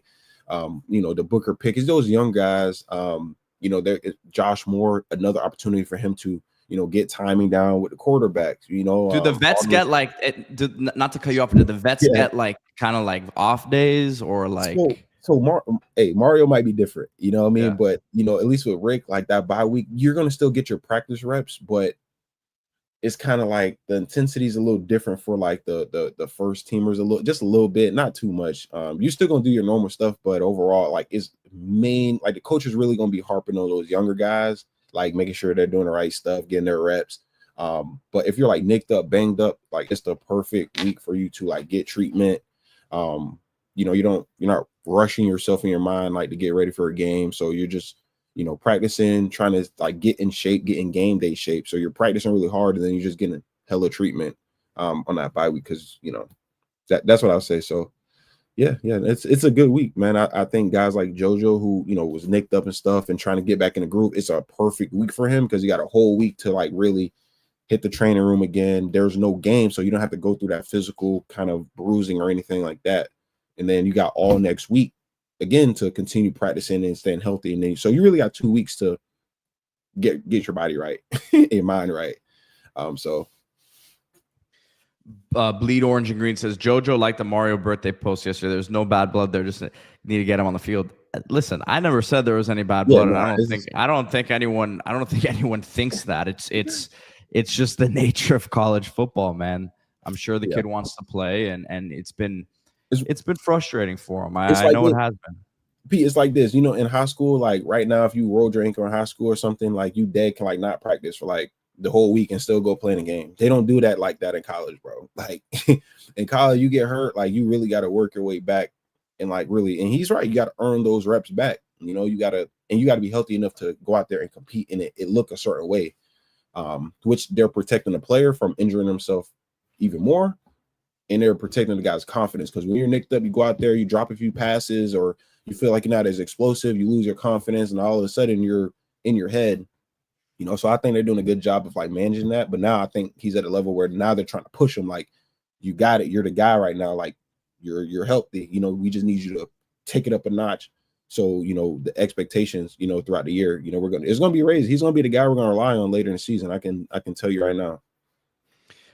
You know, the Booker pick is those young guys. You know, there is Josh Moore, another opportunity for him to, you know, get timing down with the quarterbacks. You know, do the vets get like, not to cut you off, but do the vets get like kind of like off days or like? So Mario might be different, you know what I mean? Yeah. But, you know, at least with Rick, like that bye week, you're going to still get your practice reps, but it's kind of like the intensity is a little different for like the first teamers, just a little bit, not too much. You're still going to do your normal stuff, but overall, like it's like the coach is really going to be harping on those younger guys, like making sure they're doing the right stuff, getting their reps. But if you're like nicked up, banged up, like it's the perfect week for you to like get treatment. You know, you're not rushing yourself in your mind like to get ready for a game. So you're just, you know, practicing, trying to like get in shape, get in game day shape. So you're practicing really hard, and then you're just getting hella treatment on that bye week, because, you know, that's what I would say. So yeah, it's a good week, man. I think guys like Jojo, who, you know, was nicked up and stuff and trying to get back in the groove, it's a perfect week for him because he got a whole week to like really hit the training room again. There's no game, so you don't have to go through that physical kind of bruising or anything like that. And then you got all next week again to continue practicing and staying healthy. And then so you really got 2 weeks to get your body right, your mind right. So Bleed Orange and Green says Jojo liked the Mario birthday post yesterday. There's no bad blood there. Just need to get him on the field. Listen, I never said there was any bad blood, and I don't think anyone thinks that. It's just the nature of college football, man. I'm sure the kid wants to play, and it's been frustrating for him. I know it has been. Pete, it's like this, you know, in high school, like right now, if you rolled your ankle in high school or something, like you can like not practice for like the whole week and still go play in a game. They don't do that like that in college, bro. Like in college, you get hurt, like you really got to work your way back and like really, and he's right, you got to earn those reps back. You know, you got to be healthy enough to go out there and compete and it look a certain way, which they're protecting the player from injuring himself even more. And they're protecting the guy's confidence, because when you're nicked up, you go out there, you drop a few passes, or you feel like you're not as explosive, you lose your confidence, and all of a sudden you're in your head, you know. So I think they're doing a good job of like managing that. But now I think he's at a level where now they're trying to push him, like, you got it, you're the guy right now, like you're healthy, you know, we just need you to take it up a notch. So, you know, the expectations, you know, throughout the year, you know, it's gonna be raised. He's gonna be the guy we're gonna rely on later in the season. I can tell you right now.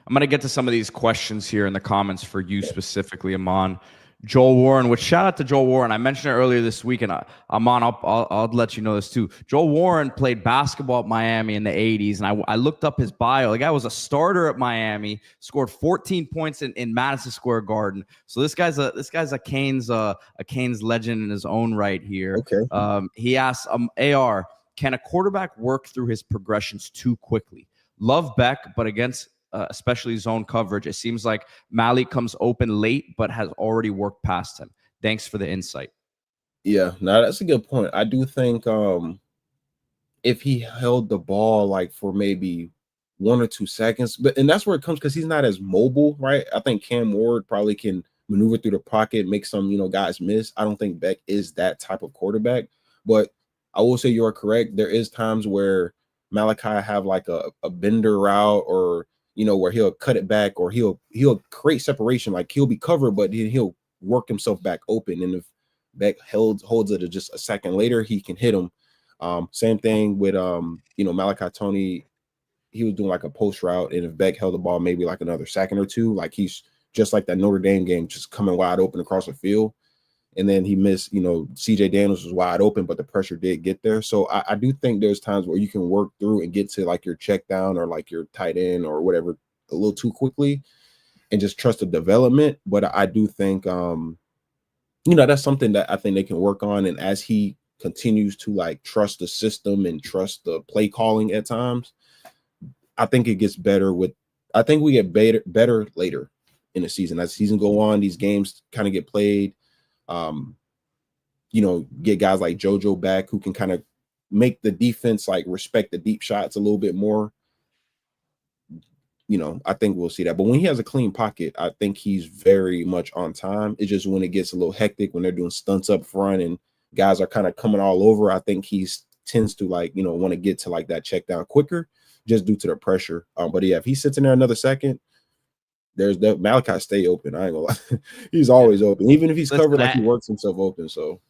I'm going to get to some of these questions here in the comments for you specifically, Aman. Joel Warren, which shout out to Joel Warren. I mentioned it earlier this week, and Aman, I'll let you know this too. Joel Warren played basketball at Miami in the 80s, and I looked up his bio. The guy was a starter at Miami, scored 14 points in Madison Square Garden. So this guy's a Canes legend in his own right here. Okay. He asked AR, can a quarterback work through his progressions too quickly? Love Beck, but against especially zone coverage, it seems like Malik comes open late, but has already worked past him. Thanks for the insight. Yeah, no, that's a good point. I do think if he held the ball like for maybe 1 or 2 seconds, and that's where it comes because he's not as mobile, right? I think Cam Ward probably can maneuver through the pocket, make some guys miss. I don't think Beck is that type of quarterback, but I will say you are correct. There is times where Malachi have like a bender route, or where he'll cut it back, or he'll create separation. Like he'll be covered, but he'll work himself back open. And if Beck holds it just a second later, he can hit him. Same thing with Malachi Tony. He was doing like a post route, and if Beck held the ball maybe like another second or two, like he's just like that Notre Dame game, just coming wide open across the field. And then he missed, CJ Daniels was wide open, but the pressure did get there. So I do think there's times where you can work through and get to like your check down or like your tight end or whatever a little too quickly and just trust the development. But I do think, that's something that I think they can work on. And as he continues to like trust the system and trust the play calling at times, I think it gets better I think we get better later in the season. As the season go on, these games kind of get played. Get guys like Jojo back who can kind of make the defense like respect the deep shots a little bit more. I think we'll see that. But when he has a clean pocket, I think he's very much on time. It's just when it gets a little hectic, when they're doing stunts up front and guys are kind of coming all over, I think he tends to want to get to like that check down quicker just due to the pressure. But yeah, if he sits in there another second, there's that Malachi stay open. I ain't gonna lie. He's always open. Even if he's covered, like he works himself open. So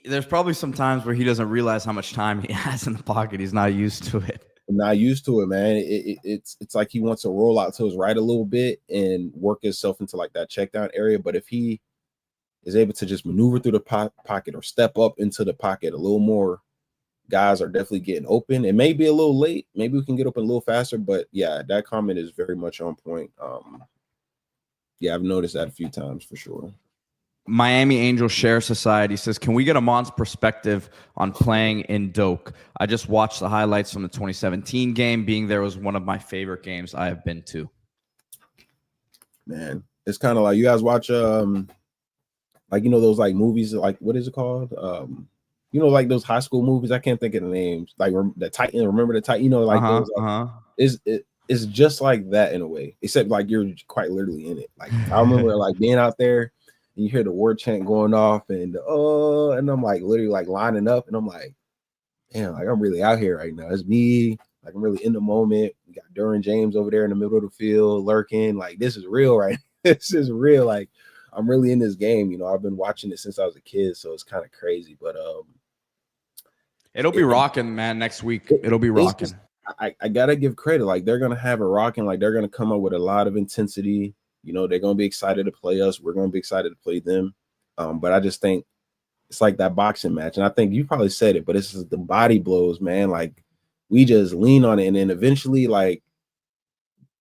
there's probably some times where he doesn't realize how much time he has in the pocket. He's not used to it. I'm not used to it, man. It's like he wants to roll out to his right a little bit and work himself into like that check down area. But if he is able to just maneuver through the pocket or step up into the pocket a little more, guys are definitely getting open. It may be a little late. Maybe we can get open a little faster. But yeah, that comment is very much on point. Yeah, I've noticed that a few times for sure. Miami Angel Share Society says, can we get Amon's perspective on playing in Doak? I just watched the highlights from the 2017 game. Being there was one of my favorite games I have been to. Man, it's kind of like you guys watch like those like movies, like what is it called? Like those high school movies. I can't think of the names. Like the Titan, remember the Titan? Those. It's just like that in a way, except like you're quite literally in it. Like I remember like being out there and you hear the war chant going off and I'm like literally like lining up and I'm like, damn, like I'm really out here right now. It's me. Like I'm really in the moment. We got Duran James over there in the middle of the field lurking. Like this is real, right? This is real. Like I'm really in this game. I've been watching it since I was a kid, so it's kind of crazy. But it'll be rocking, man. Next week, it'll be rocking. I gotta give credit. Like they're gonna have it rocking. Like they're gonna come up with a lot of intensity. They're gonna be excited to play us. We're gonna be excited to play them. But I just think it's like that boxing match, and I think you probably said it, but it's just the body blows, man. Like we just lean on it, and then eventually, like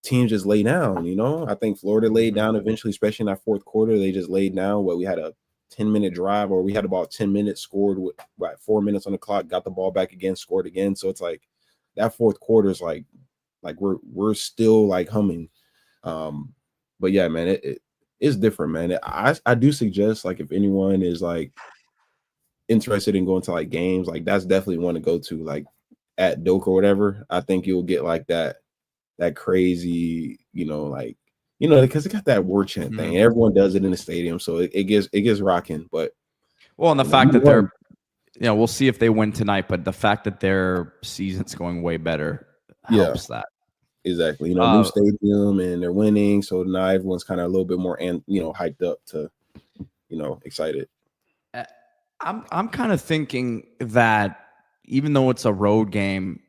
teams just lay down. I think Florida laid down eventually, especially in that fourth quarter. They just laid down. We had a 10-minute drive, or we had about 10 minutes, scored with 4 minutes on the clock, got the ball back again, scored again. So it's like that fourth quarter is like we're still like humming. But yeah, man, it's different, man. I do suggest like if anyone is like interested in going to like games, like that's definitely one to go to, like at Doak or whatever. I think you'll get like that crazy, because it got that war chant thing. Everyone does it in the stadium, so it gets rocking. But and the fact that they're, we'll see if they win tonight, but the fact that their season's going way better helps that. Exactly. New stadium and they're winning, so now everyone's kind of a little bit more hyped up to, excited. I'm kind of thinking that even though it's a road game,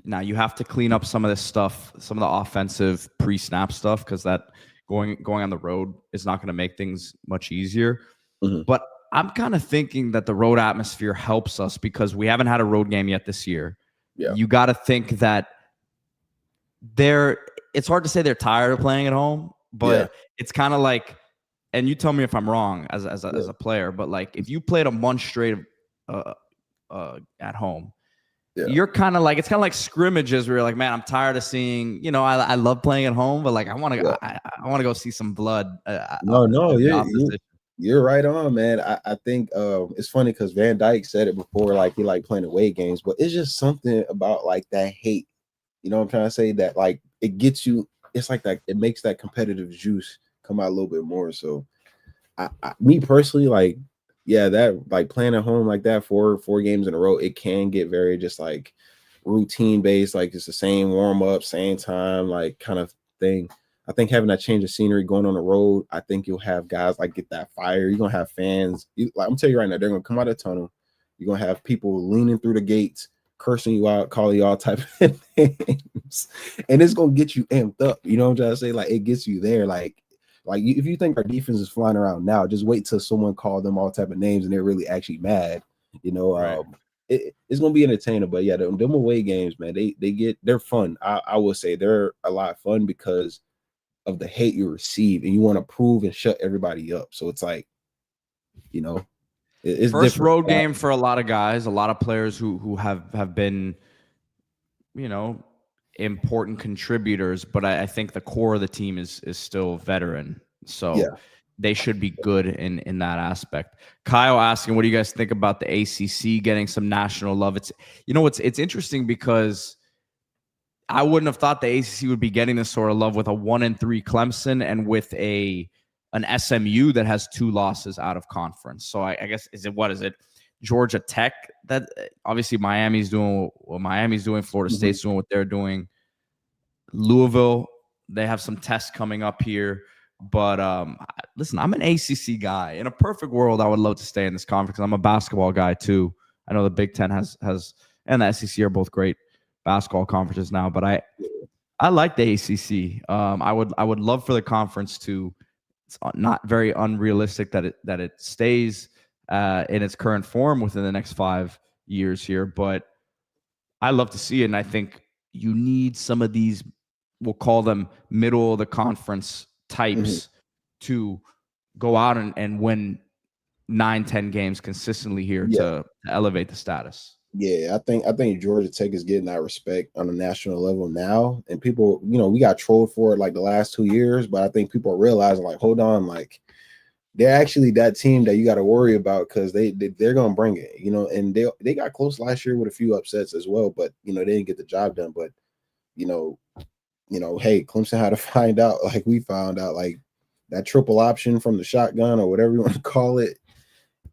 now you have to clean up some of this stuff, some of the offensive pre-snap stuff, because that going on the road is not going to make things much easier. But I'm kind of thinking that the road atmosphere helps us because we haven't had a road game yet this year. Yeah. You got to think that it's hard to say they're tired of playing at home, but it's kind of like, and you tell me if I'm wrong as a player, but like if you played a month straight at home, you're kind of like, it's kind of like scrimmages where you're like, man, I'm tired of seeing, I love playing at home, but like I want to I want to go see some blood. No, you're right on, man. I think it's funny because Van Dyke said it before, like he liked playing away games, but it's just something about like that hate. You know what I'm trying to say? That like it gets you, it's like that, it makes that competitive juice come out a little bit more. So me personally, like, yeah, that like playing at home like that four games in a row, it can get very just like routine based, like it's the same warm up, same time, like kind of thing. I think having that change of scenery going on the road, I think you'll have guys like get that fire. You're gonna have fans. Like I'm telling you right now, they're gonna come out of the tunnel. You're gonna have people leaning through the gates, cursing you out, calling you all type of names, and it's gonna get you amped up. You know what I'm trying to say? Like it gets you there. Like if you think our defense is flying around now, just wait till someone call them all type of names and they're really actually mad. It's gonna be entertaining. But yeah, them away games, man, they're fun. I will say they're a lot of fun because of the hate you receive, and you want to prove and shut everybody up. So it's like, it's first different. road game for a lot of guys, a lot of players who have been, important contributors, but I think the core of the team is still veteran. So they should be good in that aspect. Kyle asking, what do you guys think about the ACC getting some national love? It's interesting because I wouldn't have thought the ACC would be getting this sort of love with a 1-3 Clemson and with an SMU that has 2 losses out of conference. So I guess is it Georgia Tech that obviously Miami's doing what Miami's doing, Florida State's doing what they're doing. Louisville, they have some tests coming up here. But listen, I'm an ACC guy. In a perfect world, I would love to stay in this conference. I'm a basketball guy too. I know the Big Ten has and the SEC are both great basketball conferences now, but I like the ACC. I would love for the conference to. It's not very unrealistic that it stays in its current form within the next 5 years here, but I love to see it, and I think you need some of these, we'll call them middle of the conference types, to go out and win 9-10 games consistently here to elevate the status. Yeah, I think Georgia Tech is getting that respect on a national level now, and people, we got trolled for it like the last 2 years, but I think people are realizing like, hold on, like they're actually that team that you got to worry about because they're gonna bring it, and they got close last year with a few upsets as well, but they didn't get the job done. But hey, Clemson had to find out, like we found out, like that triple option from the shotgun or whatever you want to call it.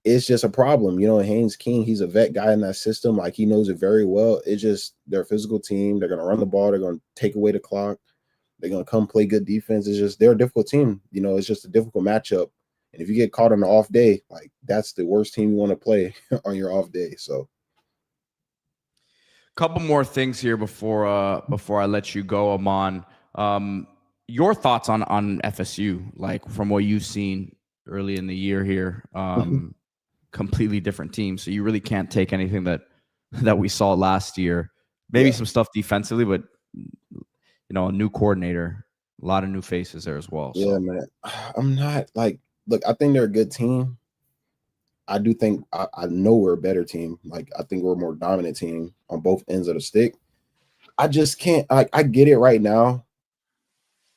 It's just a problem. Haynes King, he's a vet guy in that system. Like he knows it very well. It's just they're a physical team. They're going to run the ball. They're going to take away the clock. They're going to come play good defense. It's just, they're a difficult team. It's just a difficult matchup. And if you get caught on an off day, like that's the worst team you want to play on your off day. So couple more things here before I let you go, Aman. Your thoughts on FSU, like from what you've seen early in the year here. Completely different team, so you really can't take anything that we saw last year. Maybe some stuff defensively, but a new coordinator, a lot of new faces there as well. Yeah, man. I'm not like, look, I think they're a good team. I do think I know we're a better team. Like I think we're a more dominant team on both ends of the stick. I just can't. I get it right now.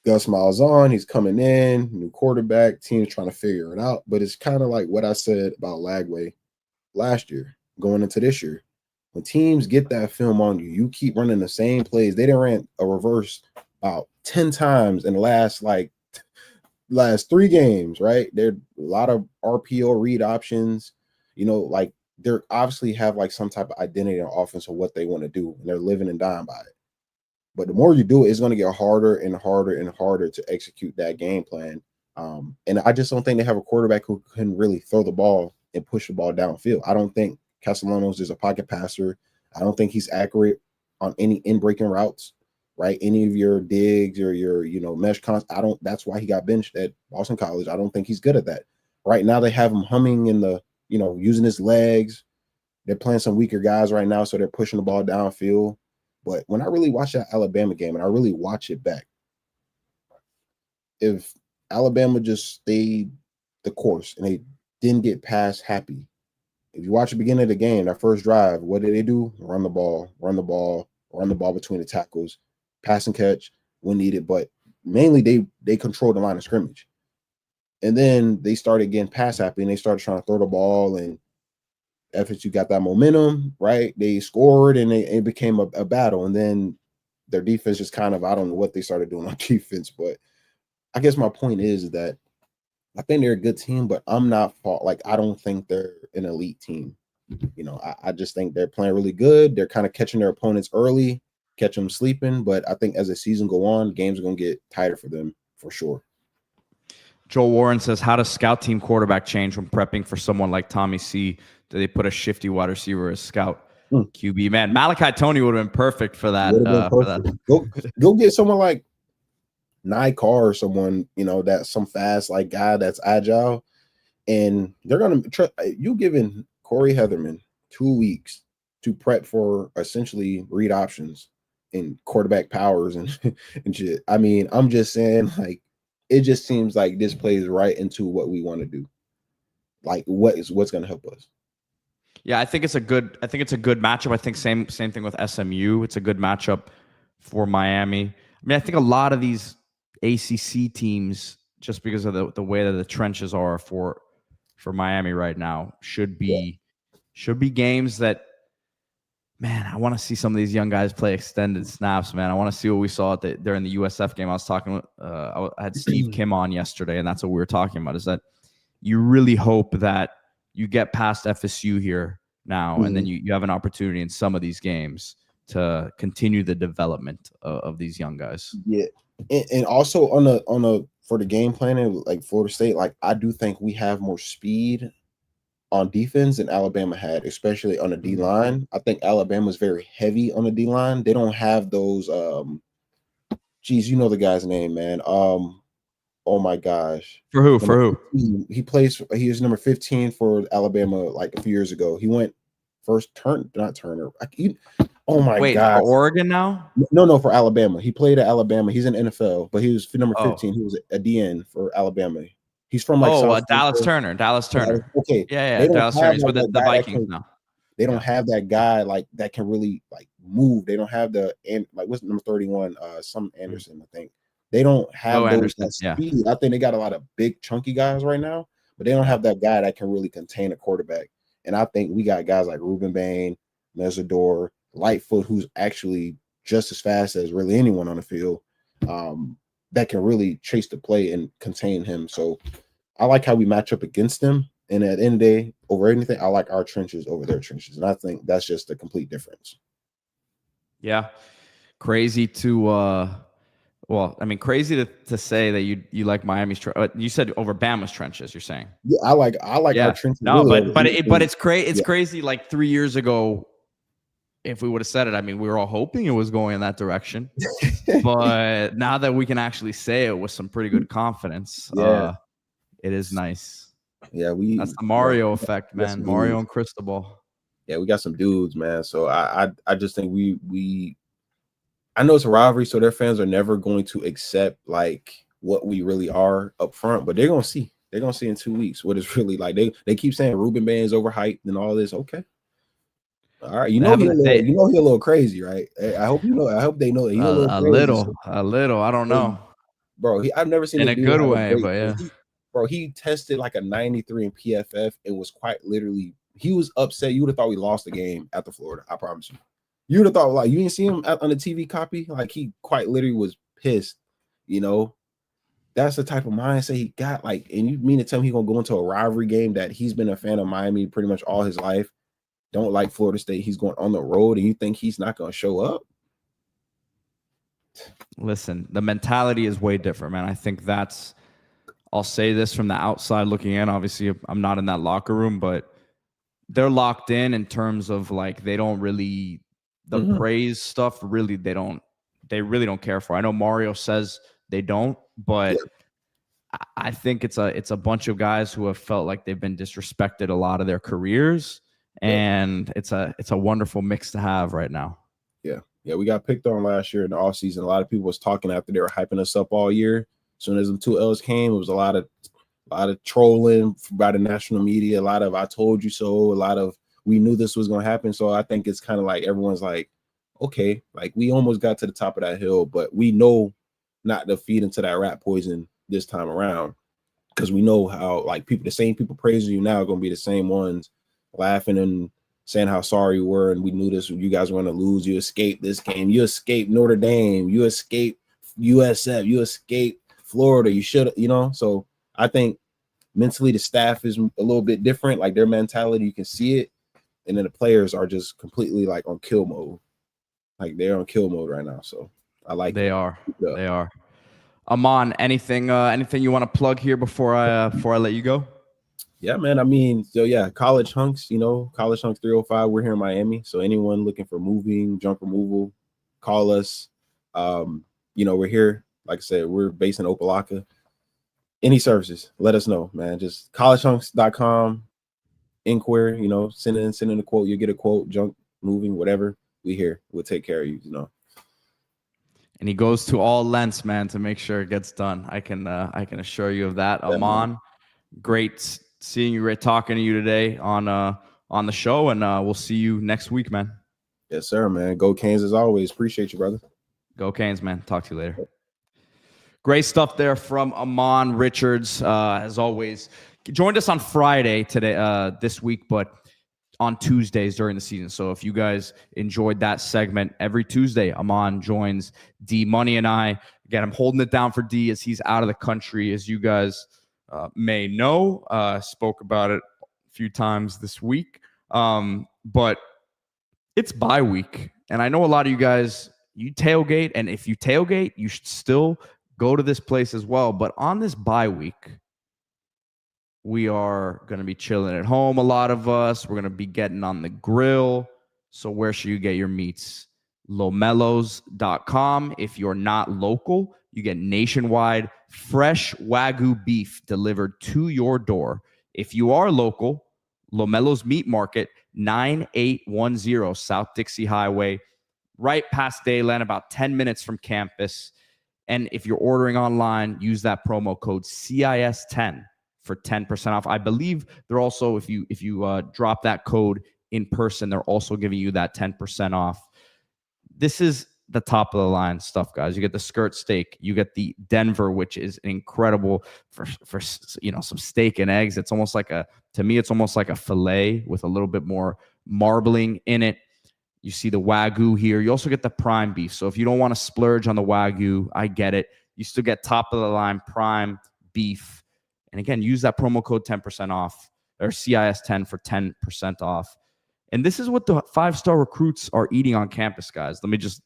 Gus Miles on, he's coming in, new quarterback, team's trying to figure it out. But it's kind of like what I said about Lagway last year, going into this year. When teams get that film on you, you keep running the same plays. They done ran a reverse about 10 times in the last 3 games, right? There are a lot of RPO read options, like they're obviously have like some type of identity on offense of what they want to do, and they're living and dying by it. But the more you do it, it's going to get harder and harder and harder to execute that game plan. And I just don't think they have a quarterback who can really throw the ball and push the ball downfield. I don't think Castellanos is a pocket passer. I don't think he's accurate on any in-breaking routes, right? Any of your digs or your, mesh cons. That's why he got benched at Boston College. I don't think he's good at that. Right now they have him humming in the, using his legs. They're playing some weaker guys right now, so they're pushing the ball downfield. But when I really watch that Alabama game and I really watch it back, if Alabama just stayed the course and they didn't get past Happy, if you watch the beginning of the game, that first drive, what did they do? Run the ball, run the ball, run the ball between the tackles, pass and catch when needed. But mainly they controlled the line of scrimmage. And then they started getting pass happy and they started trying to throw the ball, and FSU got that momentum, right? They scored and it became a battle. And then their defense just kind of, I don't know what they started doing on defense, but I guess my point is that I think they're a good team, but I'm not I don't think they're an elite team. I just think they're playing really good. They're kind of catching their opponents early, catch them sleeping. But I think as the season go on, games are going to get tighter for them for sure. Joel Warren says, how does scout team quarterback change when prepping for someone like Tommy C? Do they put a shifty wide receiver as scout QB? Man, Malachi Tony would have been perfect for that. Go get someone like Nye Carr or someone, that's some fast guy that's agile, and they're gonna you giving Corey Heatherman 2 weeks to prep for essentially read options and quarterback powers and shit. I mean, I'm just saying, it just seems like this plays right into what we want to do. What's gonna help us. Yeah, I think it's a good matchup. I think same thing with SMU. It's a good matchup for Miami. I mean, I think a lot of these ACC teams, just because of the way that the trenches are for Miami right now, should be games that, man, I want to see some of these young guys play extended snaps, man. I want to see what we saw during the USF game. I was talking with, I had Steve Kim on yesterday, and that's what we were talking about, is that you really hope that you get past FSU here now, and then you have an opportunity in some of these games to continue the development of these young guys. Yeah. And also for the game planning, like Florida State, I do think we have more speed on defense than Alabama had, especially on the D line. I think Alabama's very heavy on the D line. They don't have those. Geez, you know the guy's name, man. Oh my gosh. For who? For who? He was number 15 for Alabama a few years ago. He went not Turner. Oh my God! For Oregon now? No, for Alabama. He played at Alabama. He's in the NFL, but he was for number 15. He was a DN for Alabama. He's from Dallas Turner. Okay, yeah. Dallas Turner. He's with the Vikings now. They don't have that guy that can really move. They don't have what's number 31? Some Anderson, I think. They don't have that speed. Yeah. I think they got a lot of big chunky guys right now, but they don't have that guy that can really contain a quarterback. And I think we got guys like Ruben Bain, Mesidor, Lightfoot, who's actually just as fast as really anyone on the field, that can really chase the play and contain him. So I like how we match up against them. And at the end of the day, over anything, I like our trenches over their trenches. And I think that's just a complete difference. Yeah. Crazy to crazy to say that you like Miami's you said over Bama's trenches, you're saying. Yeah, I like our trenches. No, really but it's crazy. Like 3 years ago, if we would have said it, I mean, we were all hoping it was going in that direction. But now that we can actually say it with some pretty good confidence, it is nice. Yeah, that's the Mario effect, man. Mario and Cristobal. Yeah, we got some dudes, man. So I just think we I know it's a rivalry, so their fans are never going to accept what we really are up front, but they're gonna see. They're gonna see in 2 weeks what it's really like. They keep saying Ruben Bain is overhyped and all this. Okay. All right, he's a little crazy, right? I hope you know. I hope they know that he's a little. I don't know, bro. I've never seen in a good way, but yeah, he tested a 93 in PFF and was quite literally. He was upset. You would have thought we lost the game at the Florida. I promise you. You would have thought you didn't see him on the TV copy. He quite literally was pissed. That's the type of mindset he got. And you mean to tell me he's gonna go into a rivalry game that he's been a fan of Miami pretty much all his life? Don't like Florida State. He's going on the road, and you think he's not going to show up? Listen, the mentality is way different, man. I think I'll say this from the outside looking in. Obviously, I'm not in that locker room, but they're locked in terms of they don't really, the praise stuff really, they really don't care for. I know Mario says they don't, but I think it's a bunch of guys who have felt like they've been disrespected a lot of their careers, and it's a wonderful mix to have right now. Yeah, we got picked on last year in the offseason. A lot of people was talking after they were hyping us up all year. As soon as the 2 L's came, it was a lot of trolling by the national media, a lot of "I told you so," a lot of "we knew this was going to happen." So I think it's kind of like everyone's like, okay, like we almost got to the top of that hill, but we know not to feed into that rat poison this time around, because we know how like the same people praising you now are going to be the same ones laughing and saying how sorry you were, and we knew this, you guys were going to lose. You escaped this game. You escaped Notre Dame. You escaped USF. You escaped Florida. You should, So I think mentally the staff is a little bit different. Like their mentality, you can see it, and then the players are just completely like on kill mode. Like they're on kill mode right now. So I like they are. They are. Aman, anything you want to plug here before I let you go? Yeah, man. I mean, so yeah, College Hunks, College Hunks 305. We're here in Miami. So anyone looking for moving, junk removal, call us. We're here. Like I said, we're based in Opelika. Any services, let us know, man. Just collegehunks.com, inquiry, send in a quote. You'll get a quote, junk moving, whatever. We here. We'll take care of you, And he goes to all lengths, man, to make sure it gets done. I can assure you of that. Aman, great seeing you, great talking to you today on the show, and we'll see you next week, man. Yes, sir, man. Go Canes as always. Appreciate you, brother. Go Canes, man. Talk to you later. Great stuff there from Ahmmon Richards. As always, joined us on Friday today, this week, but on Tuesdays during the season. So if you guys enjoyed that segment, every Tuesday, Aman joins D Money and I. Again, I'm holding it down for D as he's out of the country, as you guys may know. Spoke about it a few times this week. But it's bye week. And I know a lot of you guys, you tailgate. And if you tailgate, you should still go to this place as well. But on this bye week, we are going to be chilling at home, a lot of us. We're going to be getting on the grill. So where should you get your meats? Lomelos.com. If you're not local, you get nationwide fresh Wagyu beef delivered to your door. If you are local, Lomelos Meat Market, 9810 South Dixie Highway, right past Dayland, about 10 minutes from campus. And if you're ordering online, use that promo code CIS10 for 10% off. I believe they're also, if you drop that code in person, they're also giving you that 10% off. This is the top of the line stuff, guys. You get the skirt steak, you get the Denver, which is incredible for some steak and eggs. It's almost like to me, it's almost like a fillet with a little bit more marbling in it. You see the Wagyu here. You also get the prime beef. So if you don't want to splurge on the Wagyu, I get it. You still get top of the line prime beef. And again, use that promo code 10% off, or CIS10 for 10% off. And this is what the 5-star recruits are eating on campus, guys. Let me just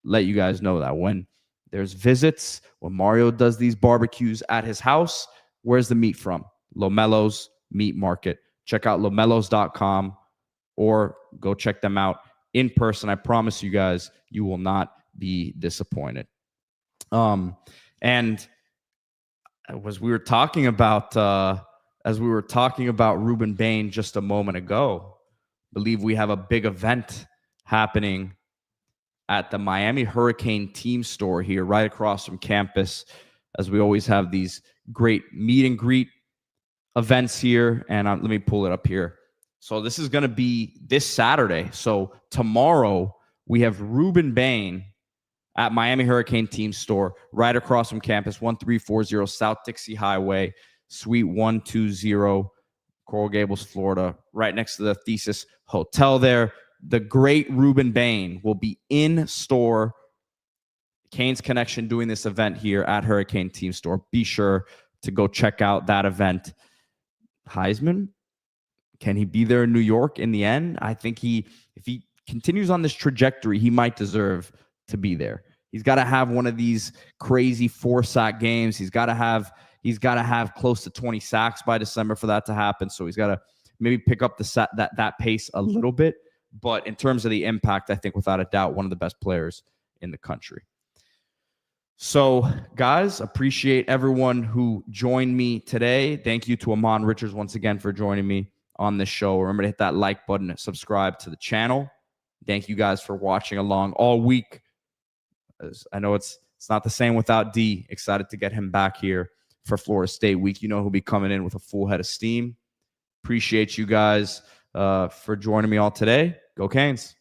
let you guys know that when there's visits, when Mario does these barbecues at his house, where's the meat from? Lomelos Meat Market. Check out lomelos.com or go check them out in person. I promise you guys, you will not be disappointed. And as we were talking about Ruben Bain just a moment ago, I believe we have a big event happening at the Miami Hurricane team store here right across from campus, as we always have these great meet and greet events here. And let me pull it up here. So this is going to be this Saturday. So tomorrow we have Ruben Bain at Miami Hurricane team store right across from campus, 1340 South Dixie Highway, Suite 120, Coral Gables, Florida, right next to the Thesis Hotel there. The great Ruben Bain will be in store. Canes Connection doing this event here at Hurricane team store. Be sure to go check out that event. Heisman, can he be there in New York in the end? I think if he continues on this trajectory, he might deserve to be there. He's got to have one of these crazy 4-sack games. He's got to have close to 20 sacks by December for that to happen. So he's got to maybe pick up that pace a little bit. But in terms of the impact, I think without a doubt, one of the best players in the country. So, guys, appreciate everyone who joined me today. Thank you to Aman Richards once again for joining me on this show. Remember to hit that like button and subscribe to the channel. Thank you guys for watching along all week. I know it's not the same without D. Excited to get him back here for Florida State week. You know he'll be coming in with a full head of steam. Appreciate you guys for joining me all today. Go Canes.